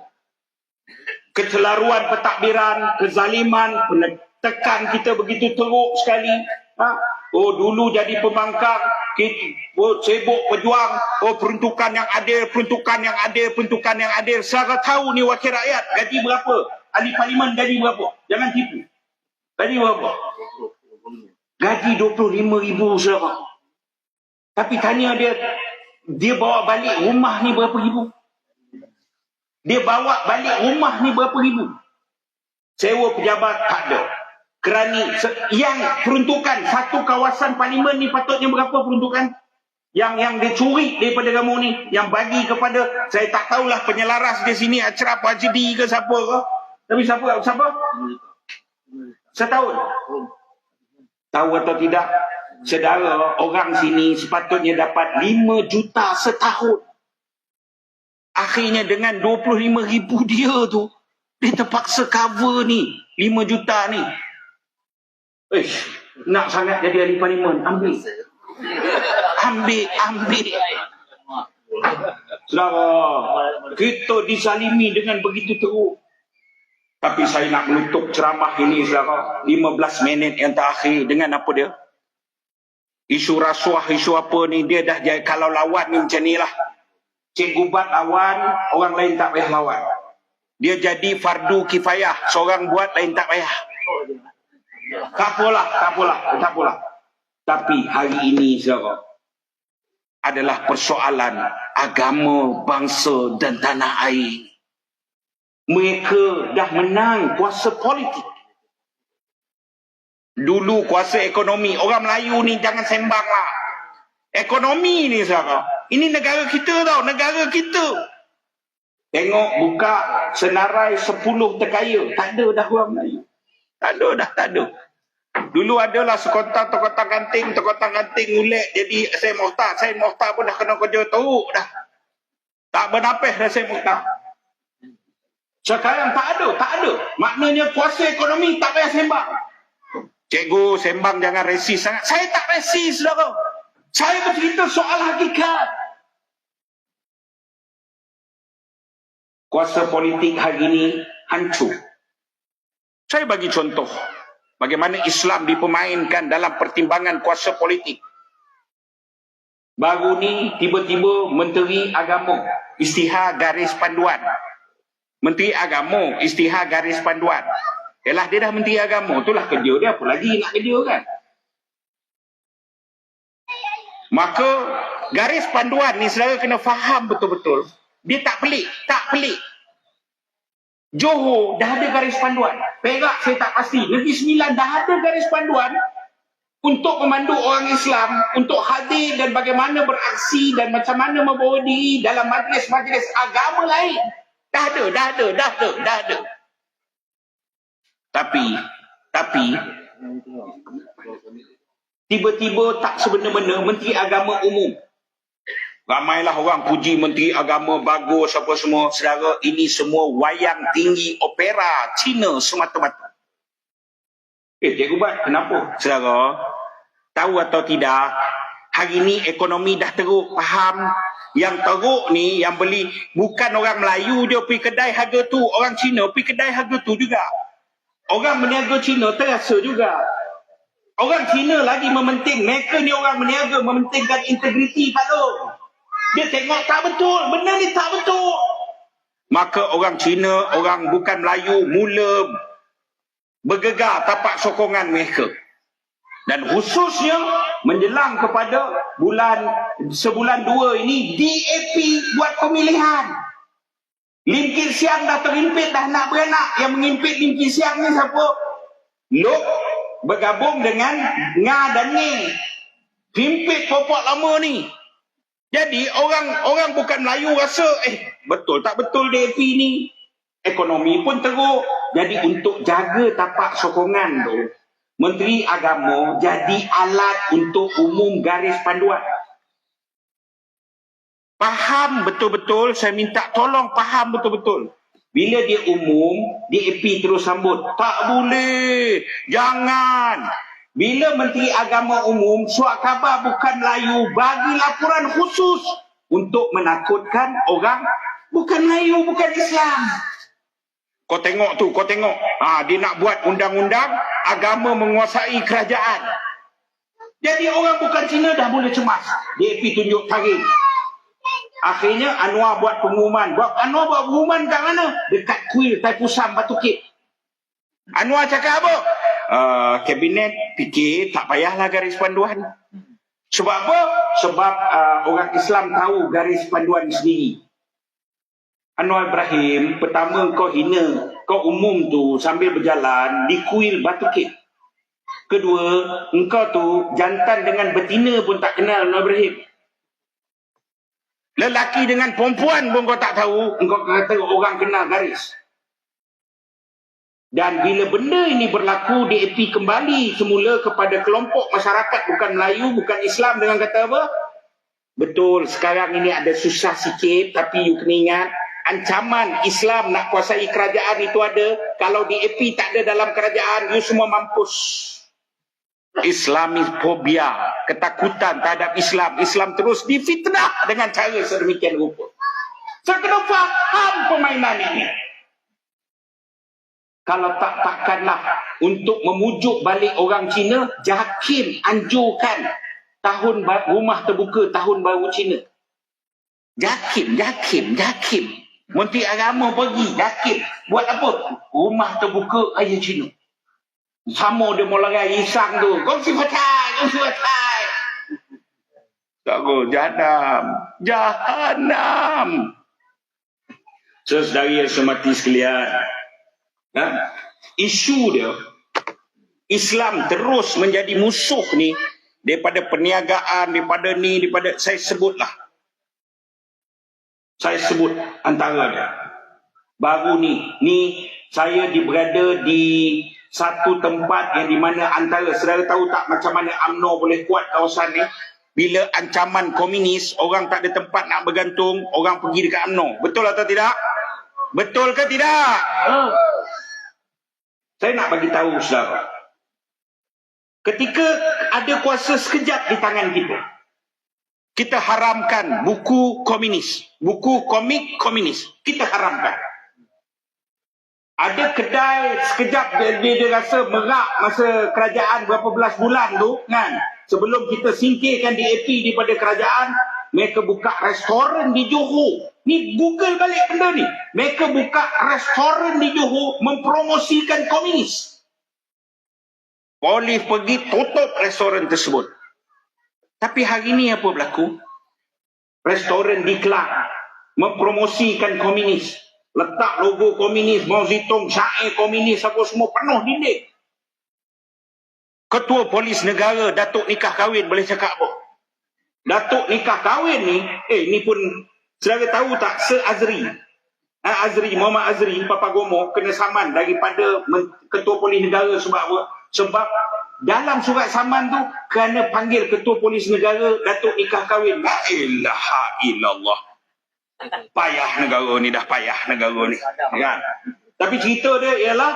Kecelaruan pentadbiran, kezaliman, penekan kita begitu teruk sekali. Dulu jadi pembangkang, kita sibuk berjuang. Peruntukan yang adil. Saya tahu ni wakil rakyat, gaji berapa? Ahli parlimen gaji berapa? Jangan tipu. Gaji berapa? Gaji 25,000 saudara. Tapi tanya dia bawa balik rumah ni berapa ribu? Sewa pejabat tak ada. Kerani yang peruntukan satu kawasan parlimen ni patutnya berapa peruntukan? Yang dia curi daripada kamu ni, yang bagi kepada, saya tak tahulah penyelaras di sini Achraf Wajdi ke siapa ke. Tapi siapa? Setahun. Tahu atau tidak, saudara, orang sini sepatutnya dapat 5 juta setahun. Akhirnya dengan 25,000 dia tu, dia terpaksa cover ni 5 juta ni. Nak sangat jadi ahli parlimen, ambil. Saudara, kita disalimi dengan begitu teruk. Tapi saya nak menutup ceramah ini, saudara, 15 minit yang terakhir dengan apa dia? Isu rasuah, isu apa ni, dia dah jadi, kalau lawan ni macam ni lah. Cikgu Bat lawan, orang lain tak payah lawan. Dia jadi fardu kifayah, seorang buat, lain tak payah. Tak apalah. Tapi hari ini, saudara, adalah persoalan agama, bangsa dan tanah air. Mereka dah menang kuasa politik. Dulu kuasa ekonomi. Orang Melayu ni jangan sembang lah. Ekonomi ni, saudara. Ini negara kita tau, negara kita. Tengok, buka senarai 10 terkaya. Tak ada dah orang Melayu. Tak ada. Dulu adalah sekotang kanting ulek jadi Said Mokhtar pun dah kena kerja teruk dah. Tak bernapis dah Said Mokhtar. Sekarang tak ada. Maknanya kuasa ekonomi tak payah sembang. Cikgu, sembang jangan resis sangat. Saya tak resis, saudara. Saya bercerita soal hakikat. Kuasa politik hari ini hancur. Saya bagi contoh bagaimana Islam dipermainkan dalam pertimbangan kuasa politik. Baru ni tiba-tiba Menteri Agama isytihar garis panduan. Menteri Agama isytihar garis panduan. Yalah, dia dah Menteri Agama, itulah kerja dia, apa lagi nak kerja kan? Maka garis panduan ni saudara kena faham betul-betul. Dia tak pelik. Johor dah ada garis panduan. Perak saya tak pasti. Negeri Sembilan dah ada garis panduan untuk memandu orang Islam untuk hadir dan bagaimana beraksi dan macam mana membawa diri dalam majlis-majlis agama lain. Dah ada. Tapi tiba-tiba tak sebenar-benar Menteri Agama Umum. Ramailah orang puji Menteri Agama bagus apa semua. Saudara, ini semua wayang tinggi opera Cina semata-mata. Cikgu Bat, kenapa? Saudara, tahu atau tidak, hari ni ekonomi dah teruk, faham? Yang teruk ni, yang beli bukan orang Melayu je pergi kedai harga tu, orang Cina pergi kedai harga tu juga. Orang berniaga Cina terasa juga. Orang Cina lagi mementing, mereka ni orang berniaga mementingkan integriti kalau. Dia tengok tak betul, benda ni tak betul. Maka orang Cina, orang bukan Melayu mula bergegar tapak sokongan mereka. Dan khususnya menjelang kepada sebulan 2 ini DAP buat pemilihan. Lim Kit Siang dah terimpit, dah nak beranak. Yang mengimpit Lim Kit Siang ni siapa? Lok bergabung dengan Nga dan Ni. Pimpit popok lama ni. Jadi orang bukan Melayu rasa betul tak betul DAP ni. Ekonomi pun teruk. Jadi untuk jaga tapak sokongan tu, Menteri Agama jadi alat untuk umum garis panduan. Faham betul-betul, saya minta tolong faham betul-betul. Bila dia umum, DAP terus sambut. Tak boleh, jangan. Bila Menteri Agama umum, surat khabar bukan Melayu, bagi laporan khusus untuk menakutkan orang bukan Melayu, bukan Islam. Kau tengok tu, kau tengok. Dia nak buat undang-undang agama menguasai kerajaan. Jadi orang bukan Cina dah mula cemas. DAP tunjuk tarik. Akhirnya Anwar buat pengumuman. Anwar buat pengumuman kat mana? Dekat kuil Taipusam Batu Kit. Anwar cakap apa? Kabinet fikir tak payahlah garis panduan. Sebab apa? Sebab orang Islam tahu garis panduan sendiri. Anwar Ibrahim, pertama kau hina, kau umum tu sambil berjalan di kuil Batu Kit. Kedua, engkau tu jantan dengan betina pun tak kenal Anwar Ibrahim. Lelaki dengan perempuan pun kau tak tahu, engkau kata orang kenal garis. Dan bila benda ini berlaku, DAP kembali semula kepada kelompok masyarakat bukan Melayu, bukan Islam dengan kata apa? Betul, sekarang ini ada susah sikit, tapi you kena ingat, ancaman Islam nak kuasai kerajaan itu ada. Kalau DAP tak ada dalam kerajaan, you semua mampus. Islamifobia, ketakutan terhadap Islam. Islam terus difitnah dengan cara sedemikian rupa. Saya kena faham permainan ini. Kalau takkanlah untuk memujuk balik orang Cina, JAKIM anjurkan tahun rumah terbuka tahun baru Cina. JAKIM. Menteri Agama pergi, JAKIM. Buat apa? Rumah terbuka ayah Cina. Sama dia mulai isang tu. Kongsi fatai. Takut jahanam. Saudari yang semati sekalian, isu dia Islam terus menjadi musuh ni, daripada perniagaan, daripada saya sebut antara dia. Baru ni saya berada di satu tempat yang di mana antara, saudara tahu tak macam mana UMNO boleh kuat kawasan ni? Bila ancaman komunis, orang tak ada tempat nak bergantung, orang pergi dekat UMNO. Betul atau tidak? Betul ke tidak? Saya nak bagi tahu saudara, ketika ada kuasa sekejap di tangan kita haramkan buku komunis, buku komik komunis, kita haramkan. Ada kedai sekejap dia rasa merak masa kerajaan berapa belas bulan tu kan, sebelum kita singkirkan DAP daripada kerajaan, mereka buka restoran di Johor. Ni Google balik benda ni. Mereka buka restoran di Johor mempromosikan komunis. Polis pergi tutup restoran tersebut. Tapi hari ni apa berlaku? Restoran di Kelang mempromosikan komunis. Letak logo komunis, Mao Zedong, syair komunis, apa semua penuh dinding. Ketua Polis Negara Datuk Nikah Kahwin boleh cakap apa? Datuk Nikah Kahwin ni, ni pun saudara tahu tak, Muhammad Azri Papagomo kena saman daripada Ketua Polis Negara sebab apa? Sebab dalam surat saman tu kerana panggil Ketua Polis Negara Datuk Nikah Kahwin. La ilaha illallah. Payah negara ni, dah payah negara ni kan? Tapi cerita dia ialah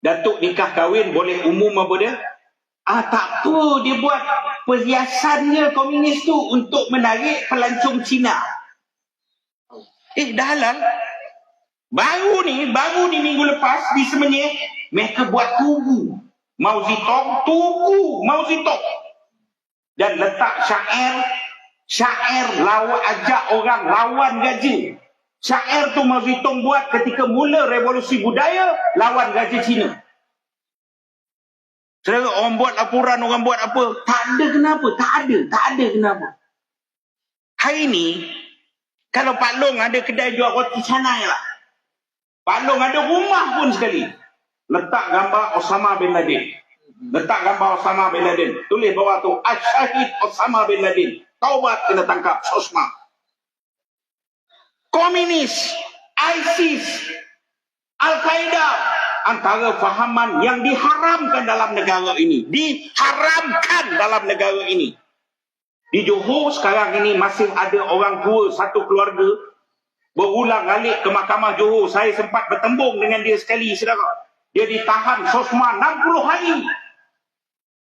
Datuk Nikah Kahwin boleh umum apa dia? Tak apa, dia buat perhiasannya komunis tu untuk menarik pelancong Cina. Dah halal. Baru ni minggu lepas di Semenyih, mereka buat tugu Mao Zedong, dan letak syair lawan, ajak orang lawan gaji. Syair tu Mao Zedong buat ketika mula revolusi budaya lawan gaji Cina. Saudara, orang buat laporan, orang buat apa? Tak ada kenapa. Hari ni, kalau Pak Long ada kedai jual roti canai lah. Pak Long ada rumah pun sekali. Letak gambar Osama bin Laden. Tulis bawah tu, Asyahid Osama bin Laden. Taubat kena tangkap, Sosma. Komunis, ISIS, Al-Qaeda, antara fahaman yang diharamkan dalam negara ini. Di Johor sekarang ini masih ada orang tua satu keluarga berulang alik ke Mahkamah Johor. Saya sempat bertembung dengan dia sekali, saudara. Dia ditahan Sosma 60 hari.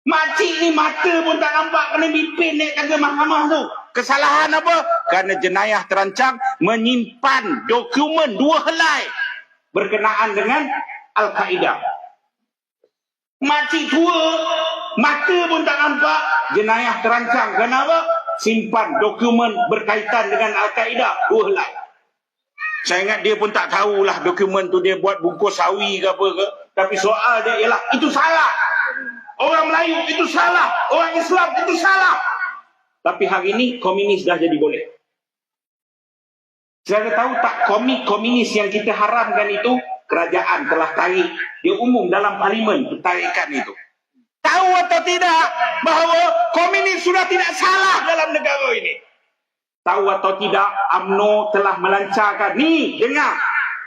Makcik ni mata pun tak nampak, kena bipin naik tangga mahkamah tu. Kesalahan apa? Kerana jenayah terancang menyimpan dokumen 2 helai berkenaan dengan Al-Qaeda. Makcik tua, mata pun tak nampak, jenayah terancang. Kenapa? Simpan dokumen berkaitan dengan Al-Qaeda 2 helai. Saya ingat dia pun tak tahulah dokumen tu dia buat bungkus sawi ke apa ke. Tapi soal dia ialah, itu salah. Orang Melayu itu salah. Orang Islam itu salah. Tapi hari ini komunis dah jadi boleh. Saya tahu tak, komik komunis yang kita haramkan itu, kerajaan telah tarik. Dia umum dalam parlimen, tarikan itu. Tahu atau tidak bahawa komunis sudah tidak salah dalam negara ini? Tahu atau tidak, UMNO telah melancarkan. Ni, dengar.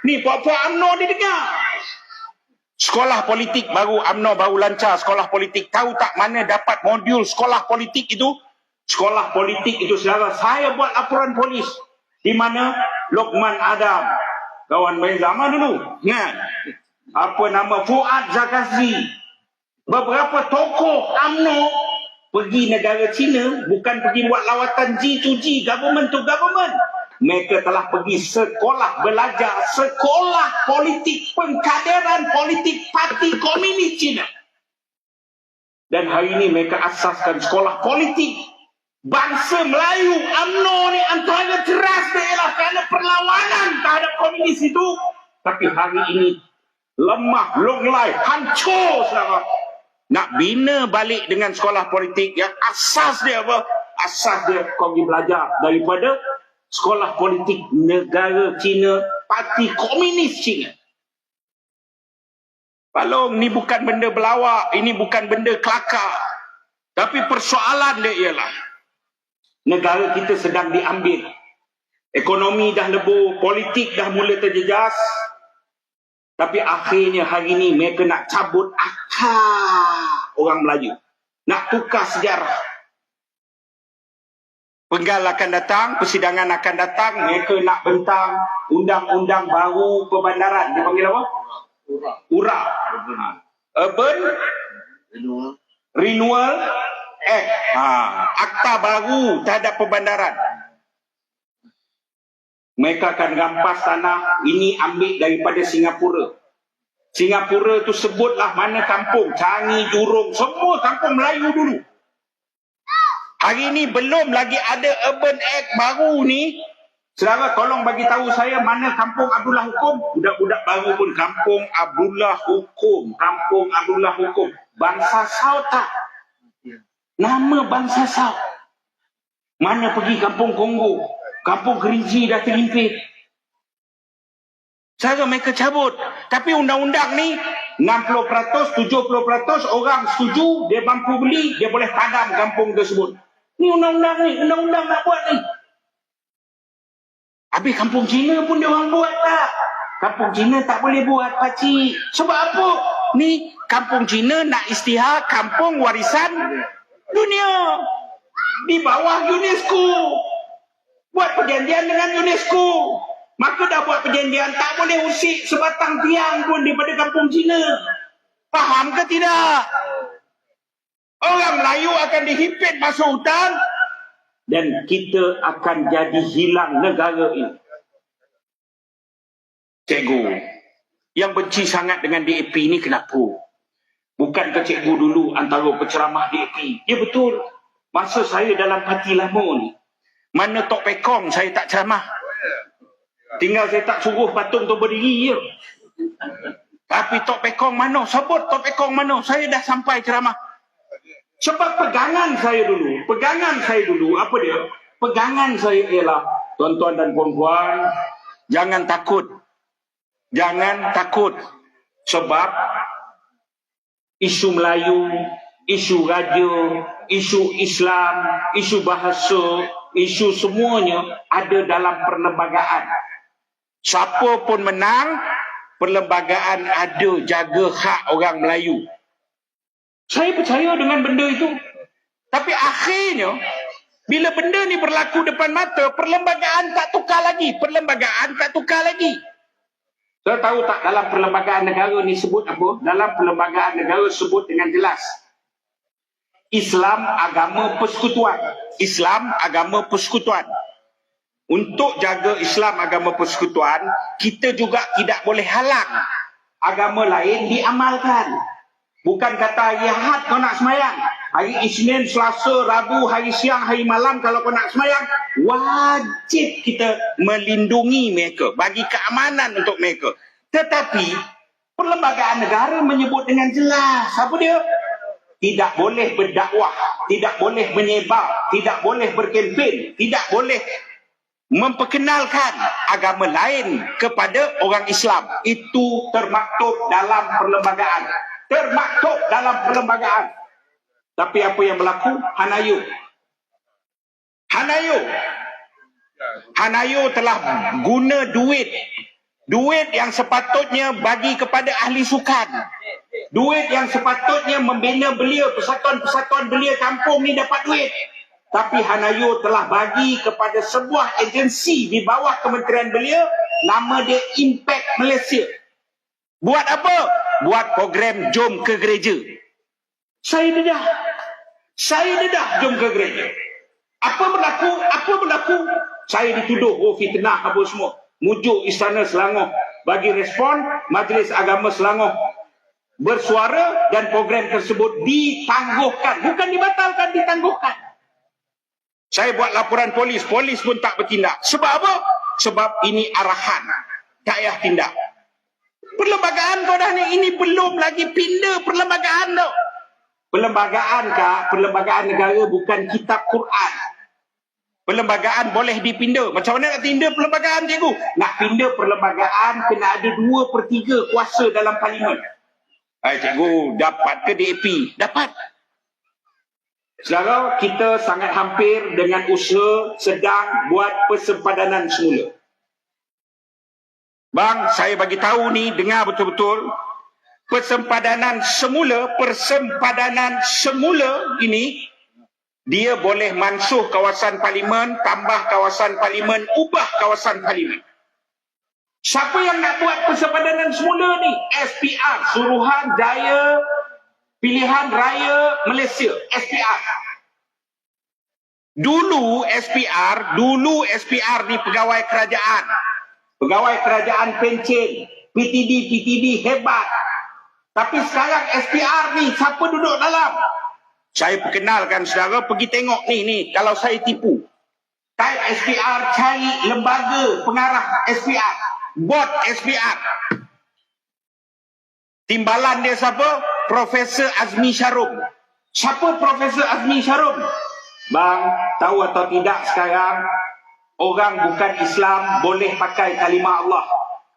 Ni, puak-puak UMNO ni dengar. Sekolah politik baru, UMNO baru lancar sekolah politik. Tahu tak mana dapat modul sekolah politik itu? Sekolah politik itu, saudara, saya buat laporan polis. Di mana Lokman Adam, kawan main zaman dulu, ingat? Apa nama? Fuad Zakazi. Beberapa tokoh UMNO pergi negara China, bukan pergi buat lawatan G2G, government to government. Mereka telah pergi sekolah, belajar sekolah politik, pengkaderan politik Parti Komunis Cina. Dan hari ini mereka asaskan sekolah politik. Bangsa Melayu, UMNO ni antara keras dia ialah kerana perlawanan terhadap komunis itu. Tapi hari ini lemah, longlai, hancur, saudara. Nak bina balik dengan sekolah politik yang asas dia apa? Asas dia kau pergi belajar daripada sekolah politik negara Cina, Parti Komunis Cina. Palong, ni bukan benda belawak, ini bukan benda kelakar. Tapi persoalan dia ialah negara kita sedang diambil. Ekonomi dah lebur, politik dah mula terjejas. Tapi akhirnya hari ini mereka nak cabut akal orang Melayu. Nak tukar sejarah. Penggal akan datang, persidangan akan datang, mereka nak bentang undang-undang baru perbandaran. Dia panggil apa? URA. Urban Renewal Act. Akta baru terhadap perbandaran. Mereka akan rampas tanah, ini ambil daripada Singapura. Singapura tu sebutlah mana kampung, Changi, Jurong, semua kampung Melayu dulu. Hari ini belum lagi ada Urban Act baru ni. Saudara, tolong bagi tahu saya mana kampung Abdullah Hukum. Budak-budak baru pun kampung Abdullah Hukum. Kampung Abdullah Hukum. Bangsa Sao tak? Nama bangsa Sao. Mana pergi kampung Kongo? Kampung Kerinci dah terhimpit. Saudara, mereka cabut. Tapi undang-undang ni 60%, 70% orang setuju, dia mampu beli, dia boleh padam kampung tersebut. Ni undang-undang ni, undang-undang nak buat ni. Habis kampung Cina pun dia orang buat tak? Kampung Cina tak boleh buat, pakcik. Sebab apa? Ni kampung Cina nak isytihar kampung warisan dunia. Di bawah UNESCO. Buat perjanjian dengan UNESCO. Maka dah buat perjanjian, tak boleh usik sebatang tiang pun daripada kampung Cina. Faham ke tidak? Orang Melayu akan dihimpit masuk hutan dan kita akan jadi hilang negara ini. Cikgu yang benci sangat dengan DAP ni kenapa? Bukankah cikgu dulu antara penceramah DAP? Ya betul. Masa saya dalam parti lama ni, mana Tok Pekong saya tak ceramah. Tinggal saya tak suruh patung tu berdiri je. Tapi Tok Pekong mana? Sebut Tok Pekong mana? Saya dah sampai ceramah. Sebab pegangan saya dulu, apa dia? Pegangan saya ialah, tuan-tuan dan puan-puan, jangan takut. Jangan takut. Sebab isu Melayu, isu raja, isu Islam, isu bahasa, isu semuanya ada dalam perlembagaan. Siapa pun menang, perlembagaan ada jaga hak orang Melayu. Saya percaya dengan benda itu. Tapi akhirnya, bila benda ni berlaku depan mata, perlembagaan tak tukar lagi. Saya tahu tak dalam perlembagaan negara ni sebut apa? Dalam perlembagaan negara sebut dengan jelas. Islam agama persekutuan. Islam agama persekutuan. Untuk jaga Islam agama persekutuan, kita juga tidak boleh halang agama lain diamalkan. Bukan kata hari Ahad kau nak semayang, hari Isnin, Selasa, Rabu, hari siang, hari malam kalau kau nak semayang, wajib kita melindungi mereka, bagi keamanan untuk mereka. Tetapi perlembagaan negara menyebut dengan jelas, apa dia? Tidak boleh berdakwah, tidak boleh menyebar, tidak boleh berkempen, tidak boleh memperkenalkan agama lain kepada orang Islam. Itu termaktub dalam perlembagaan. Tapi apa yang berlaku? Hanayo telah guna duit yang sepatutnya bagi kepada ahli sukan. Duit yang sepatutnya membina belia, persatuan-persatuan belia kampung ni dapat duit. Tapi Hanayo telah bagi kepada sebuah agensi di bawah Kementerian Belia, nama dia Impact Malaysia. Buat apa? Buat program Jom ke Gereja. Saya dedah jom ke gereja. Apa berlaku? Saya dituduh, fitnah apa semua. Mujuk Istana Selangor. Bagi respon, Majlis Agama Selangor bersuara dan program tersebut ditangguhkan. Bukan dibatalkan, ditangguhkan. Saya buat laporan polis pun tak bertindak. Sebab apa? Sebab ini arahan. Tak payah tindak. Perlembagaan kau dah ni, ini belum lagi pindah perlembagaan tau. Perlembagaan kah? Perlembagaan negara bukan kitab Quran. Perlembagaan boleh dipindah. Macam mana nak pindah perlembagaan, cikgu? Nak pindah perlembagaan kena ada 2/3 kuasa dalam parlimen. Cikgu, dapat ke DAP? Dapat. Saudara, kita sangat hampir dengan usaha sedang buat persempadanan semula. Bang, saya bagi tahu ni, dengar betul-betul. Persempadanan semula ini, dia boleh mansuh kawasan parlimen, tambah kawasan parlimen, ubah kawasan parlimen. Siapa yang nak buat persempadanan semula ni? SPR, Suruhanjaya Pilihan Raya Malaysia, SPR. Dulu SPR ni pegawai kerajaan. Pegawai kerajaan pencen, PTD hebat. Tapi sekarang SPR ni, siapa duduk dalam? Saya perkenalkan saudara, pergi tengok ni kalau saya tipu. Type SPR, cari lembaga pengarah SPR, board SPR. Timbalan dia siapa? Profesor Azmi Syarum. Siapa Profesor Azmi Syarum? Bang, tahu atau tidak sekarang, orang bukan Islam boleh pakai kalimah Allah.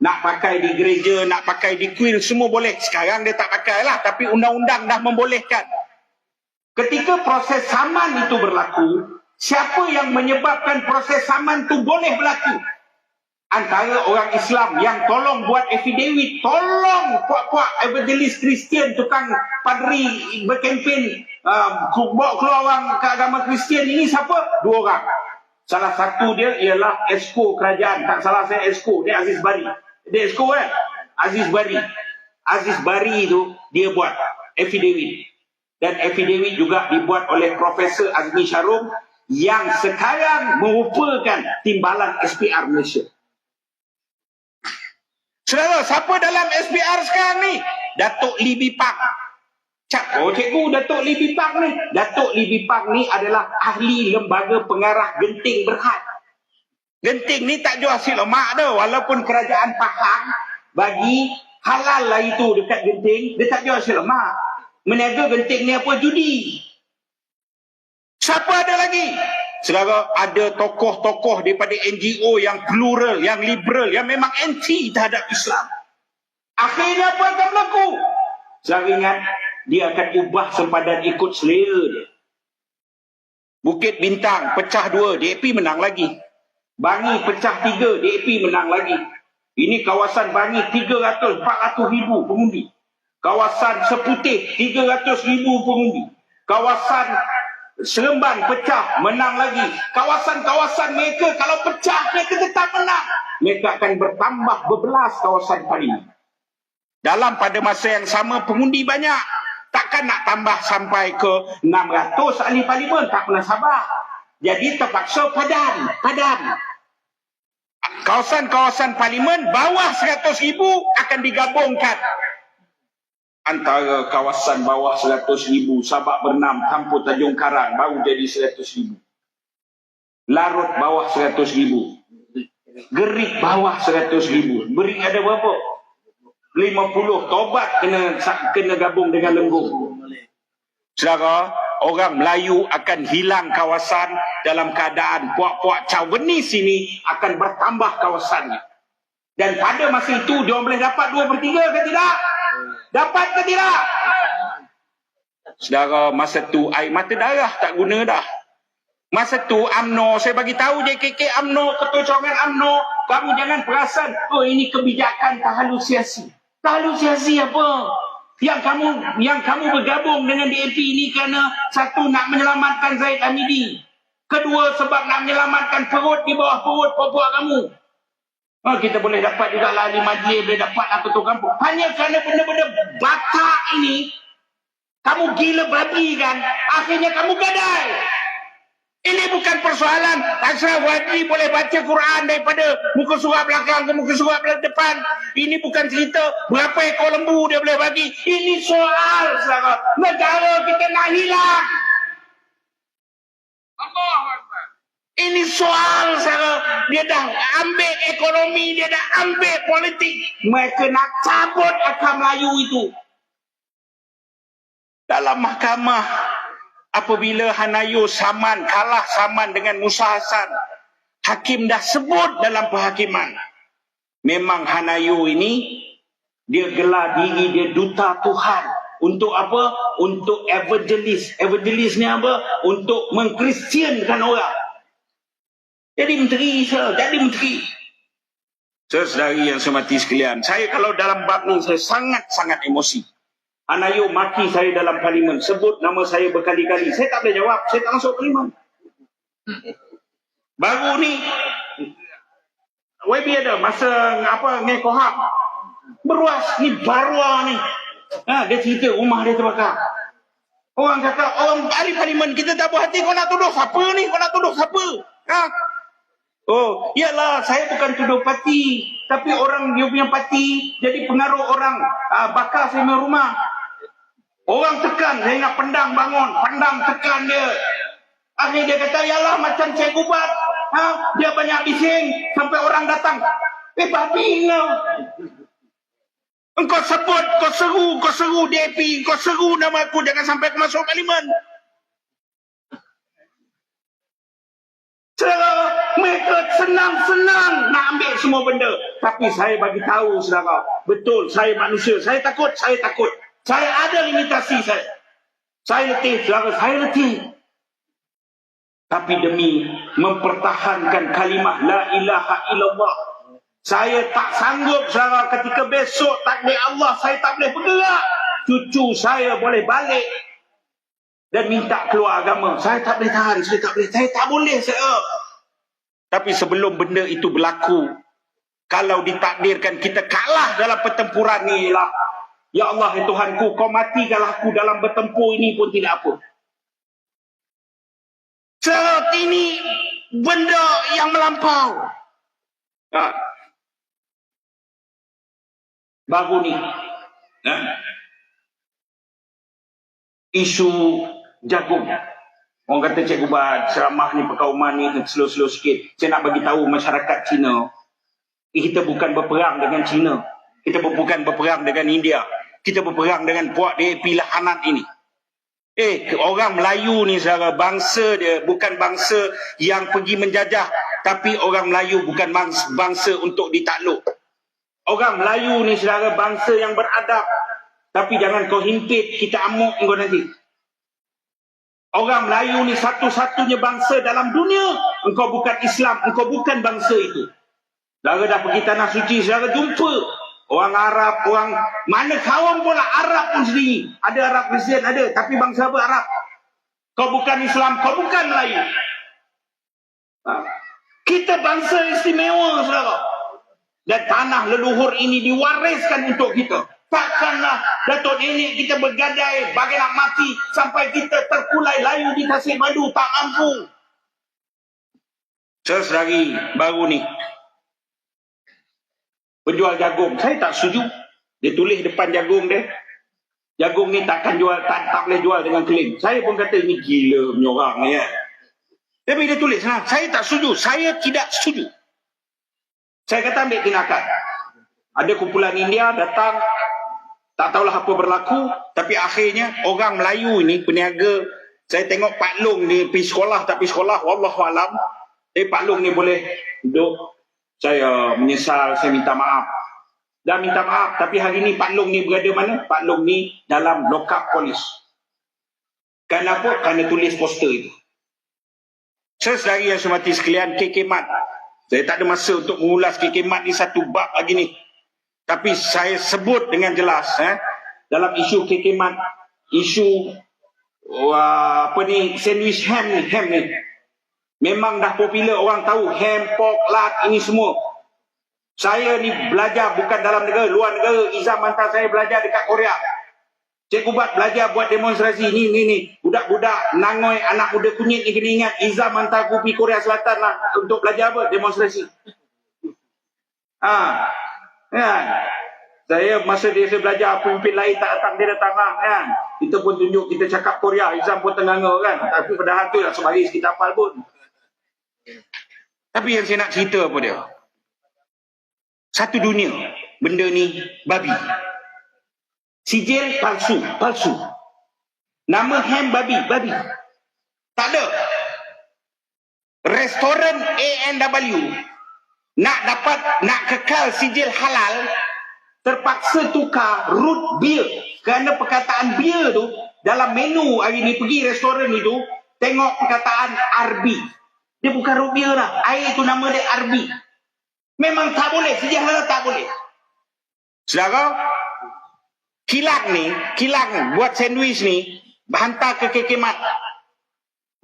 Nak pakai di gereja, nak pakai di kuil, semua boleh. Sekarang dia tak pakai lah, tapi undang-undang dah membolehkan. Ketika proses saman itu berlaku, siapa yang menyebabkan proses saman itu boleh berlaku? Antara orang Islam yang tolong buat affidavit, tolong puak-puak evangelis Kristian, tukang padri berkempen, bawa keluar orang ke agama Kristian ini siapa? 2 orang. Salah satu dia ialah esko kerajaan. Tak salah saya esko, dia Aziz Bari. Dia esko kan? Aziz Bari itu dia buat affidavit. Dan affidavit juga dibuat oleh Profesor Azmi Syarum yang sekarang merupakan timbalan SPR Malaysia. Saudara, siapa dalam SPR sekarang ni? Datuk Lee Bipang. Cikgu, Datuk Lee Bipang ni. Datuk Lee Bipang ni adalah ahli lembaga pengarah Genting Berhad. Genting ni tak jual hasil lemak tu. Walaupun kerajaan Pahang bagi halal lah itu dekat Genting, dia tak jual hasil lemak. Meniaga Genting ni apa? Judi. Siapa ada lagi? Saudara, ada tokoh-tokoh daripada NGO yang plural, yang liberal, yang memang anti terhadap Islam. Akhirnya apa akan berlaku? Saudara ingat, dia akan ubah sempadan ikut selera dia. Bukit Bintang pecah 2, DAP menang lagi. Bangi pecah 3, DAP menang lagi. Ini kawasan Bangi 400 ribu pengundi. Kawasan Seputih 300 ribu pengundi. Kawasan Seremban pecah, menang lagi. Kawasan-kawasan mereka kalau pecah, mereka tetap menang. Mereka akan bertambah berbelas kawasan parlimen. Dalam pada masa yang sama, pengundi banyak. Takkan nak tambah sampai ke 600 ahli parlimen, tak pernah sabar. Jadi terpaksa padan. Kawasan-kawasan parlimen bawah 100 ribu akan digabungkan. Antara kawasan bawah 100 ribu, Sabak Bernam, Kampung Tanjung Karang, baru jadi 100 ribu. Larut bawah 100 ribu. Gerik bawah 100 ribu. Berik ada berapa? 50. Tobat kena gabung dengan Lenggong. Saudara, orang Melayu akan hilang kawasan dalam keadaan puak-puak Cawenis ini akan bertambah kawasannya. Dan pada masa itu, dia boleh dapat 2/3 ke tidak? Dapat ke tidak? Saudara, masa tu air mata darah tak guna dah. Masa tu UMNO, saya bagi tahu JKK UMNO, Ketua Cawangan UMNO, kamu jangan perasan, oh ini kebijakan terhalusiasi. Terhalusiasi apa? Yang kamu bergabung dengan DAP ini kerana satu, nak menyelamatkan Zaid Hamidi. Kedua, sebab nak menyelamatkan perut di bawah perut puak kamu. Kita boleh dapat juga lah ahli majlis, boleh dapat lah ketua kampung. Hanya kerana benda-benda batak ini, kamu gila babi kan, akhirnya kamu gadai. Ini bukan persoalan Ashraf Wadri boleh baca Quran daripada muka surat belakang ke muka surat depan. Ini bukan cerita berapa ekor lembu dia boleh bagi. Ini soal, saudara. Negara kita nak hilang. Ini soal, saudara. Dia dah ambil ekonomi, dia dah ambil politik. Mereka nak cabut Akar Melayu itu. Dalam mahkamah, apabila Hanayo kalah saman dengan Musa Hasan, hakim dah sebut dalam perhakiman, memang Hanayo ini dia gelar diri dia duta Tuhan. Untuk apa? Untuk evangelis. Evangelis ni apa? Untuk mengkristiankan orang. Jadi menteri, jadi menteri. Saudari yang saya hormati sekalian, saya kalau dalam bab ni saya sangat-sangat emosi. Hanayo maki saya dalam parlimen, sebut nama saya berkali-kali. Saya tak boleh jawab, saya tak masuk parlimen. Baru ni YB ada masa ngai Kohab beruas ni barua ni. Dia cerita rumah dia terbakar. Orang cakap, orang ahli parlimen, kita tak berhati, kau nak tuduh siapa ni? Kau nak tuduh siapa? Oh, iyalah, saya bukan tuduh parti, tapi orang dia punya parti jadi pengaruh orang bakar saya punya rumah. Orang tekan, saya nak pendang bangun, pendang tekan dia. Akhirnya dia kata, yalah macam Cikgu Bat, dia banyak bising sampai orang datang. Babi kau. Engkau sebut, kau seru DAP, kau seru nama aku, jangan sampai aku masuk parlimen. Mereka senang-senang nak ambil semua benda. Tapi saya bagi tahu, saudara, betul, saya manusia, saya takut. Saya ada limitasi saya. Saya letih, saudara, saya letih. Tapi demi mempertahankan kalimah la ilaha illallah, saya tak sanggup, saudara, ketika besok takdir Allah saya tak boleh bergerak. Cucu saya boleh balik dan minta keluar agama. Saya tak boleh tahan, saya tak boleh. Tapi sebelum benda itu berlaku, kalau ditakdirkan kita kalah dalam pertempuran ni lah, ya Allah, ya Tuhanku, kau matikanlah aku dalam bertempur ini pun tidak apa. Sebab ini benda yang melampau. Baru ni isu jagung. Orang kata Cikgu Bat ceramah ni perkauman ni slow-slow sikit. Saya nak bagi tahu masyarakat Cina, kita bukan berperang dengan Cina, kita bukan berperang dengan India, kita berperang dengan puak DAP lahanat ini. Orang Melayu ni, saudara, bangsa dia bukan bangsa yang pergi menjajah, tapi orang Melayu bukan bangsa untuk ditakluk. Orang Melayu ni, saudara, bangsa yang beradab. Tapi jangan kau himpit, kita amuk kau nanti. Orang Melayu ni satu-satunya bangsa dalam dunia. Engkau bukan Islam, engkau bukan bangsa itu. Saudara dah pergi tanah suci, saudara jumpa orang Arab, orang mana kaum pula Arab pun sendiri. Ada Arab Kristian, ada, tapi bangsa apa? Arab. Kau bukan Islam, kau bukan Melayu. Kita bangsa istimewa, saudara. Dan tanah leluhur ini diwariskan untuk kita. Takkanlah Datuk Nenek kita bergadai bagai nak mati sampai kita terkulai layu di Tasik Madu, tak mampu. Sesedari baru ni penjual jagung, saya tak setuju. Dia tulis depan jagung dia, jagung ni takkan jual, tak boleh jual dengan klaim. Saya pun kata ini gila punya orang ni ya. Tapi dia tulis, saya tak setuju, saya tidak setuju. Saya kata ambil tindakan. Ada kumpulan India datang, tak tahulah apa berlaku, tapi akhirnya orang Melayu ni peniaga, saya tengok Pak Long ni pergi sekolah, tak pergi sekolah, wallahualam. Pak Long ni boleh duduk, saya menyesal, saya minta maaf. Dah minta maaf, tapi hari ni Pak Long ni berada mana? Pak Long ni dalam lock-up polis. Kenapa? Kerana tulis poster itu. Sesedari yang saya hormati sekalian, KK Mat. Saya tak ada masa untuk mengulas KK Mat ni satu bab lagi ni. Tapi saya sebut dengan jelas, dalam isu kekemat, isu sandwich ham ni. Memang dah popular, orang tahu ham, pork, lard, ini semua. Saya ni belajar bukan dalam negara, luar negara. Izam hantar saya belajar dekat Korea. Cikgu Bat belajar buat demonstrasi ni. Budak-budak nangoi, anak muda kunyit ni kena ingat. Izam hantar aku pergi Korea Selatan lah untuk belajar apa? Demonstrasi. Kan? Saya masa saya belajar, pemimpin lain tak datang, dia datang lah kan. Kita pun tunjuk, kita cakap Korea, Izam pun tenganga kan. Tapi padahal tu lah sebaris kita hafal pun. Tapi yang saya nak cerita apa dia? Satu dunia benda ni babi. Sijil palsu. Nama ham babi. Tak ada. Restoran A&W nak kekal sijil halal, terpaksa tukar root beer. Kerana perkataan beer tu dalam menu hari ni, pergi restoran itu tengok perkataan RB. Dia bukan root beer lah. Air tu nama dia RB. Memang tak boleh. Sijil halal tak boleh. Saudara, kilang buat sandwich ni hantar ke kekemat.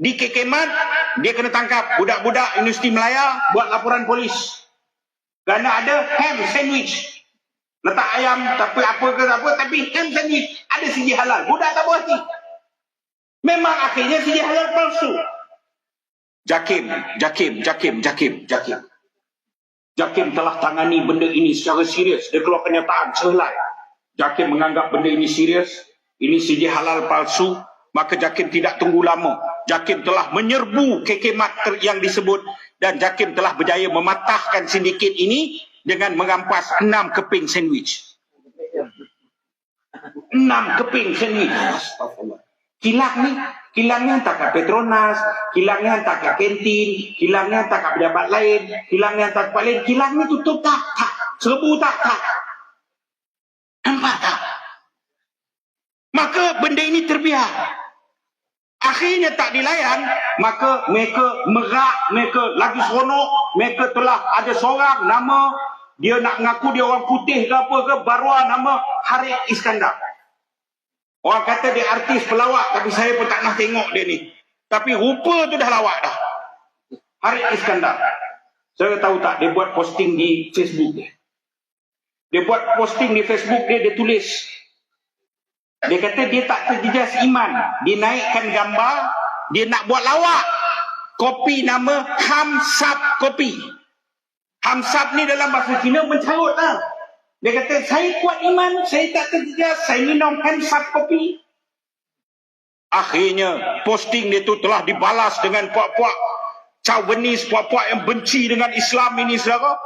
Di kekemat dia kena tangkap budak-budak Universiti Melaya, buat laporan polis kerana ada ham sandwich. Letak ayam tapi tapi ham sandwich ada sijil halal. Budak tak puas hati. Memang akhirnya sijil halal palsu. Jakim telah tangani benda ini secara serius. Dia keluar kenyataan sehelai. Jakim menganggap benda ini serius. Ini sijil halal palsu. Maka Jakim tidak tunggu lama. Jakim telah menyerbu kekemat yang disebut. Dan Jakim telah berjaya mematahkan sindiket ini dengan mengampas 6 keping sandwich. 6 keping sandwich. Astagfirullah. Kilangnya hantar kat Petronas, kilangnya hantar kat kantin, kilangnya hantar kat pejabat lain, kilangnya hantar kat lain. Kilangnya tutup tak? Serbu tak? Nampak tak? Maka benda ini terbiar. Akhirnya tak dilayan, maka mereka merak, mereka lagi seronok. Mereka telah ada seorang nama, dia nak mengaku dia orang putih ke apa ke, baruah nama Harik Iskandar. Orang kata dia artis pelawak, tapi saya pun tak nak tengok dia ni. Tapi rupa tu dah lawak dah. Harik Iskandar. Saya tahu tak, dia buat posting di Facebook dia. Dia buat posting di Facebook dia, dia tulis. Dia kata dia tak terjejas iman. Dia naikkan gambar, dia nak buat lawak. Kopi nama Hamsap Kopi. Hamsap ni dalam bahasa Cina mencarut lah. Dia kata, saya kuat iman, saya tak terjejas, saya minum Hamsap Kopi. Akhirnya, posting dia tu telah dibalas dengan puak-puak chauvinis, puak-puak yang benci dengan Islam ini, saudara.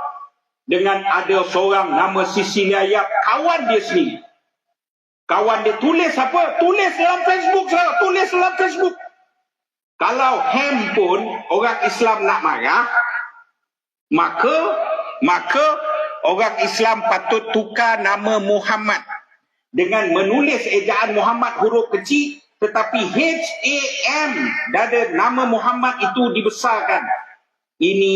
Dengan ada seorang nama Cecilia Yap, kawan dia sendiri. Kawan dia tulis apa? Tulis dalam Facebook, saudara. Tulis dalam Facebook. Kalau ham pun orang Islam nak marah, maka orang Islam patut tukar nama Muhammad dengan menulis ejaan Muhammad huruf kecil, tetapi H-A-M dada nama Muhammad itu dibesarkan. Ini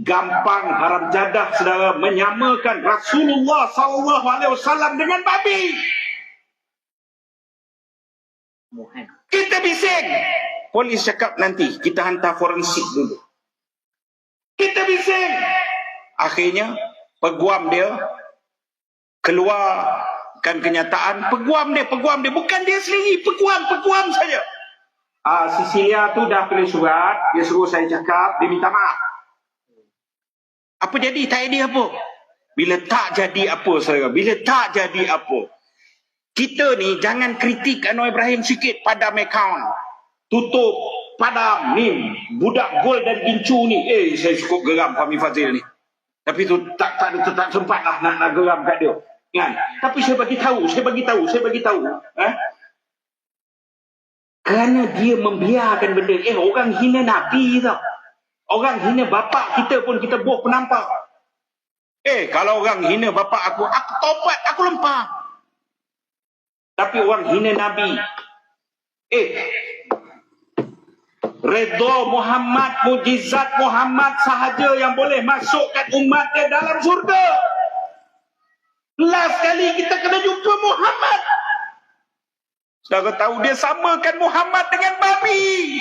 gampang haram jadah, saudara, menyamakan Rasulullah SAW dengan babi. Kita bising. Polis cakap nanti kita hantar forensik dulu. Kita bising. Akhirnya peguam dia keluarkan kenyataan. Peguam dia bukan dia sendiri, peguam saja. Cecilia tu dah tulis surat, dia suruh saya cakap, dia minta maaf. Apa jadi? Tak jadi apa? Bila tak jadi apa, saudara? Bila tak jadi apa? Kita ni jangan kritik Anwar Ibrahim sikit, padam account. Tutup, padam ni, budak gol dan gincu ni. Saya cukup geram Fahmi Fazil ni. Tapi tu tak sempat lah nak geram kat dia. Kan? Tapi saya bagi tahu. Kerana dia membiarkan benda. Orang hina Nabi tau. Orang hina bapak kita pun kita buat penampak. Kalau orang hina bapak aku tobat, aku lempar. Tapi orang hina Nabi. Redha Muhammad, mujizat Muhammad sahaja yang boleh masukkan umat ke dalam surga. Last kali kita kena jumpa Muhammad. Saudara tahu dia samakan Muhammad dengan babi.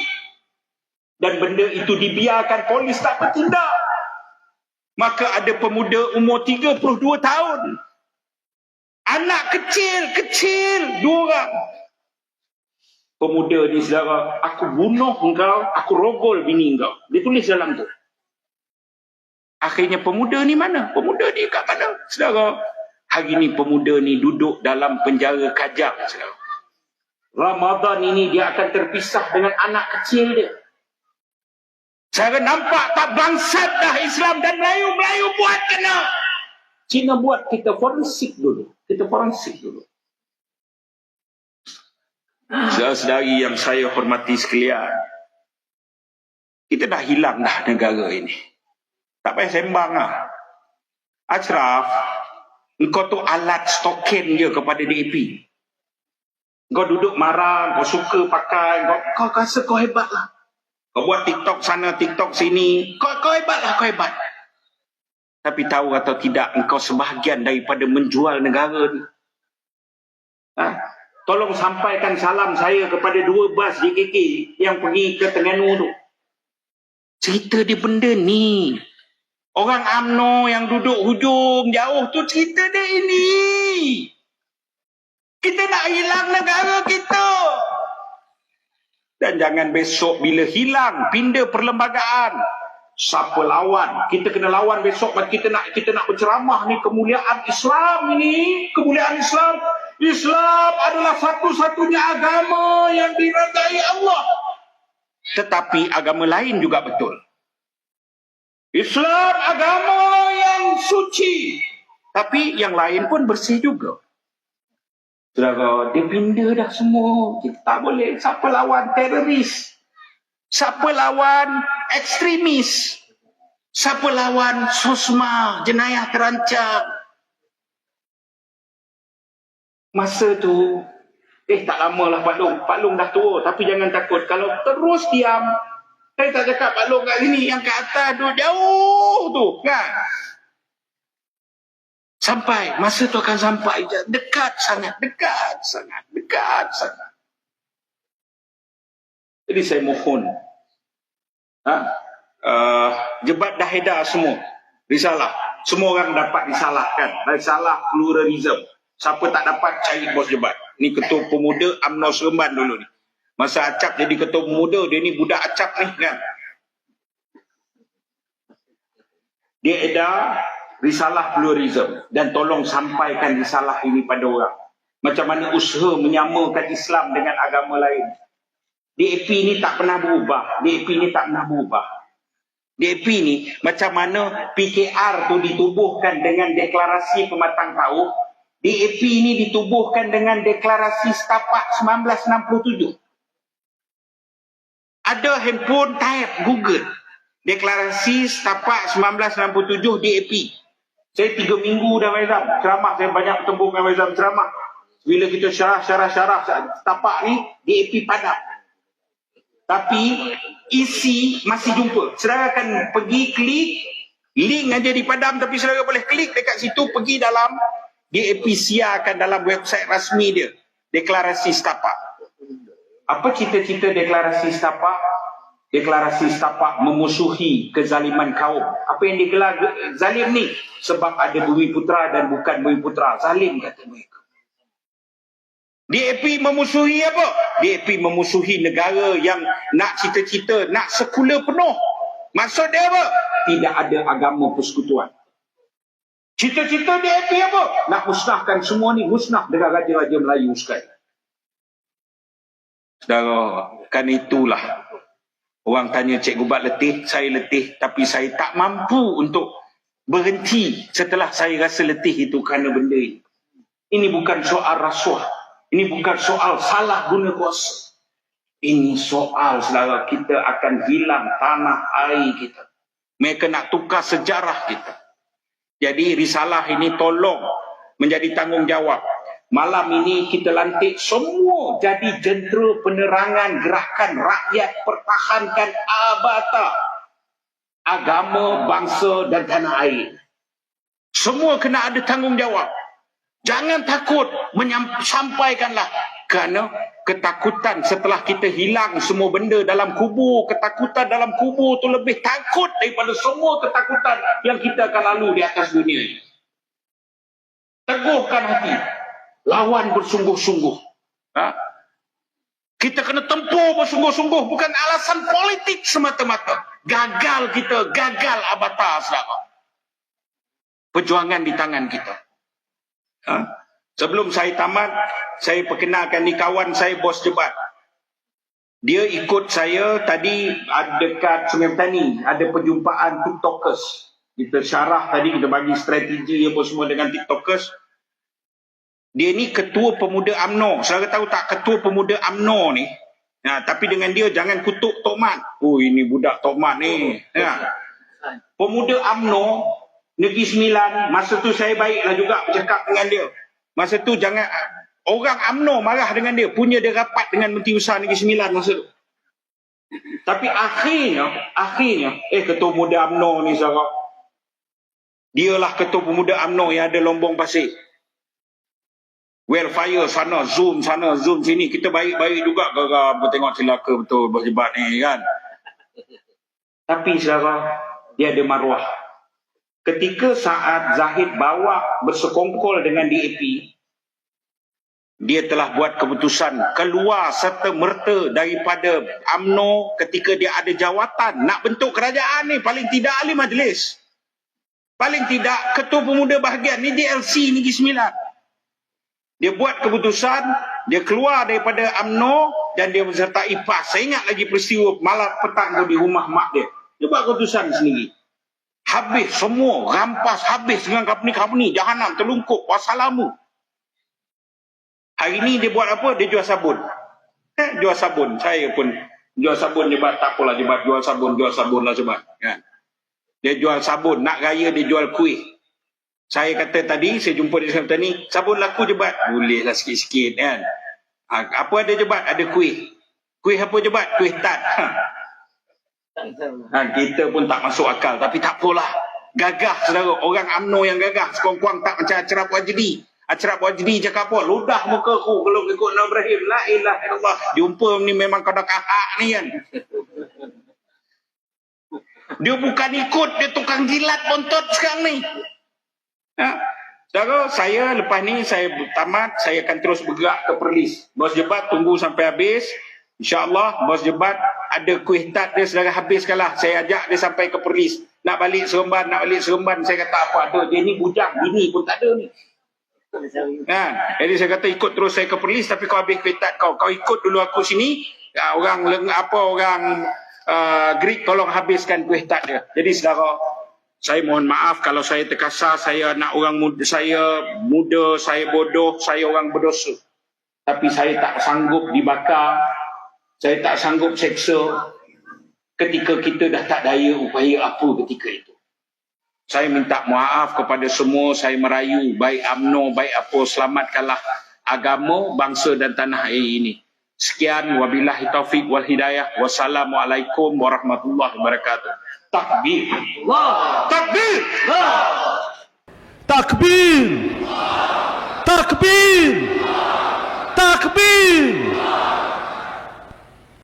Dan benda itu dibiarkan, polis tak bertindak. Maka ada pemuda umur 32 tahun. Anak kecil, 2 orang. Pemuda ni, saudara, aku bunuh engkau, aku rogol bini engkau. Dia tulis dalam tu. Akhirnya pemuda ni mana? Pemuda ni kat mana? Saudara, hari ni pemuda ni duduk dalam penjara Kajang, saudara. Ramadan ini dia akan terpisah dengan anak kecil dia. Saya nampak tak bangsat dah Islam dan Melayu buat kena. Cina buat, kita forensik dulu. Saudara-saudari yang saya hormati sekalian, kita dah hilang dah negara ini. Tak payah sembang lah. Ashraf, engkau tu alat stokin je kepada DAP. Kau duduk marah, kau suka pakai, kau rasa kau hebat lah. Kau buat TikTok sana, TikTok sini, kau hebat lah, kau hebat. Tapi tahu atau tidak, engkau sebahagian daripada menjual negara ni. Tolong sampaikan salam saya kepada 2 bas JKK yang pergi ke Terengganu tu. Cerita dia benda ni. Orang UMNO yang duduk hujung jauh tu cerita dia ini. Kita nak hilang negara kita. Dan jangan besok bila hilang, pindah perlembagaan. Siapa lawan? Kita kena lawan besok. Kita nak berceramah ni, kemuliaan Islam ini. Kemuliaan Islam. Islam adalah satu-satunya agama yang diredai Allah. Tetapi agama lain juga betul. Islam agama yang suci. Tapi yang lain pun bersih juga. Saudara, dia pindah dah semua. Kita tak boleh. Siapa lawan teroris? Siapa lawan ekstremis? Siapa lawan sosma, jenayah terancam? Masa tu, tak lama lah Pak Long dah tua. Tapi jangan takut. Kalau terus diam, saya tak cakap Pak Long kat sini, yang kat atas tu jauh tu, kan? Sampai, masa tu akan sampai. Dekat sangat. Jadi saya mohon. Jebat dah edar semua. Risalah. Semua orang dapat disalahkan. Risalah pluralism. Siapa tak dapat, cari bos jebat. Ni ketua pemuda UMNO Seremban dulu ni. Masa Acap jadi ketua pemuda, dia ni budak Acap ni kan. Dia edar risalah pluralism. Dan tolong sampaikan risalah ini pada orang. Macam mana usaha menyamakan Islam dengan agama lain. DAP ni tak pernah berubah. DAP ni macam mana PKR tu ditubuhkan dengan deklarasi pematang pauh. DAP ni ditubuhkan dengan deklarasi setapak 1967. Ada handphone type Google. Deklarasi setapak 1967 DAP. Saya 3 minggu dah Maizam ceramah. Saya banyak bertemu dengan Maizam ceramah. Bila kita syarah setapak ni, DAP padam. Tapi isi masih jumpa. Saudara akan pergi klik, link aja dipadam, tapi saudara boleh klik dekat situ, pergi dalam DAP siarkan dalam website rasmi dia. Deklarasi setapak. Apa cita-cita deklarasi setapak? Deklarasi setapak memusuhi kezaliman kaum. Apa yang digelar zalim ni? Sebab ada Bumi Putra dan bukan Bumi Putra. Zalim kata mereka. DAP memusuhi apa? DAP memusuhi negara yang nak cita-cita, nak sekular penuh. Maksud dia apa? Tidak ada agama persekutuan. Cita-cita DAP apa? Nak musnahkan semua ni, musnah dengan raja-raja Melayu sekali. Saudara, kan itulah. Orang tanya, Cikgu Bat letih, saya letih. Tapi saya tak mampu untuk berhenti setelah saya rasa letih itu kerana benda ini. Ini bukan soal rasuah. Ini bukan soal salah guna kuasa. Ini soal, saudara, kita akan hilang tanah air kita. Mereka nak tukar sejarah kita. Jadi risalah ini tolong menjadi tanggungjawab. Malam ini kita lantik semua jadi jentera penerangan gerakan rakyat pertahankan abata agama, bangsa dan tanah air. Semua kena ada tanggungjawab. Jangan takut, sampaikanlah. Kerana ketakutan setelah kita hilang semua benda dalam kubur, ketakutan dalam kubur tu lebih takut daripada semua ketakutan yang kita akan lalu di atas dunia ini. Teguhkan hati, lawan bersungguh-sungguh. Kita kena tempur bersungguh-sungguh, bukan alasan politik semata-mata. Gagal kita, gagal Avatar, saudara. Perjuangan di tangan kita. Sebelum saya tamat, saya perkenalkan ni kawan saya, Bos Jebat. Dia ikut saya tadi dekat Sungai Petani, ada perjumpaan TikTokers. Kita syarah tadi, kita bagi strategi apa semua dengan TikTokers. Dia ni ketua pemuda UMNO. Saudara tahu tak ketua pemuda UMNO ni? Tapi dengan dia jangan kutuk Tok Mat. Oh, ini budak Tok Mat ni. Pemuda UMNO Negeri Sembilan, masa tu saya baiklah juga bercakap dengan dia. Masa tu jangan orang UMNO marah dengan dia, punya dia rapat dengan Menteri Besar Negeri Sembilan masa tu. Tapi akhirnya ketua pemuda UMNO ni saudara, dialah ketua pemuda UMNO yang ada Lombong Pasir. Wildfire sana, zoom sini. Kita baik-baik juga geram tengok celaka betul Bos Jebat ni kan. Tapi saudara, dia ada maruah. Ketika saat Zahid bawa bersekongkol dengan DAP, dia telah buat keputusan keluar serta-merta daripada UMNO ketika dia ada jawatan nak bentuk kerajaan ni. Paling tidak ahli majlis, paling tidak ketua pemuda bahagian ni, DLC Negeri Sembilan. Dia buat keputusan, dia keluar daripada UMNO dan dia menyertai PAS. Saya ingat lagi peristiwa malam petang di rumah mak dia. Dia buat keputusan sendiri. Habis semua, rampas habis dengan company, jahanam, terlungkup, wassalamu. Hari ni dia buat apa? Dia jual sabun. Jual sabun. Saya pun jual sabun Jebat. Tak apalah Jebat, jual sabun lah Jebat. Kan? Dia jual sabun, nak raya dia jual kuih. Saya kata tadi, saya jumpa di sana ni, sabun laku Jebat. Bolehlah sikit-sikit kan. Apa ada Jebat? Ada kuih. Kuih apa Jebat? Kuih tat. Kita pun tak masuk akal. Tapi tak apalah. Gagah saudara. Orang UMNO yang gagah. Sekong-kuang tak macam Achraf Wajdi. Achraf Wajdi cakap apa? Ludah muka aku kalau ikut Nabi Ibrahim. La ilaha illallah. Jumpa ni memang kau dah kahak ni kan. Dia bukan ikut. Dia tukang jilat bontot sekarang ni. Saudara, saya lepas ni saya tamat, saya akan terus bergerak ke Perlis. Bos Jebat tunggu sampai habis. InsyaAllah Bos Jebat ada kuih tat dia saudara habiskanlah. Saya ajak dia sampai ke Perlis. Nak balik Seremban. Saya kata apa ada. Dia ni bujang, bini pun tak ada ni. Jadi saya kata ikut terus saya ke Perlis. Tapi kau habis kuih tat kau ikut dulu aku sini. Orang Greek tolong habiskan kuih tat dia. Jadi saudara, saya mohon maaf kalau saya terkasar, saya anak orang muda, saya bodoh, saya orang berdosa. Tapi saya tak sanggup dibakar, saya tak sanggup seksa ketika kita dah tak daya upaya apa ketika itu. Saya minta maaf kepada semua, saya merayu, baik UMNO, baik apa, selamatkanlah agama, bangsa dan tanah air ini. Sekian, wabillahi taufiq wal hidayah. Wassalamualaikum warahmatullahi wabarakatuh. Takbir. Takbir. Takbir. Takbir. Takbir.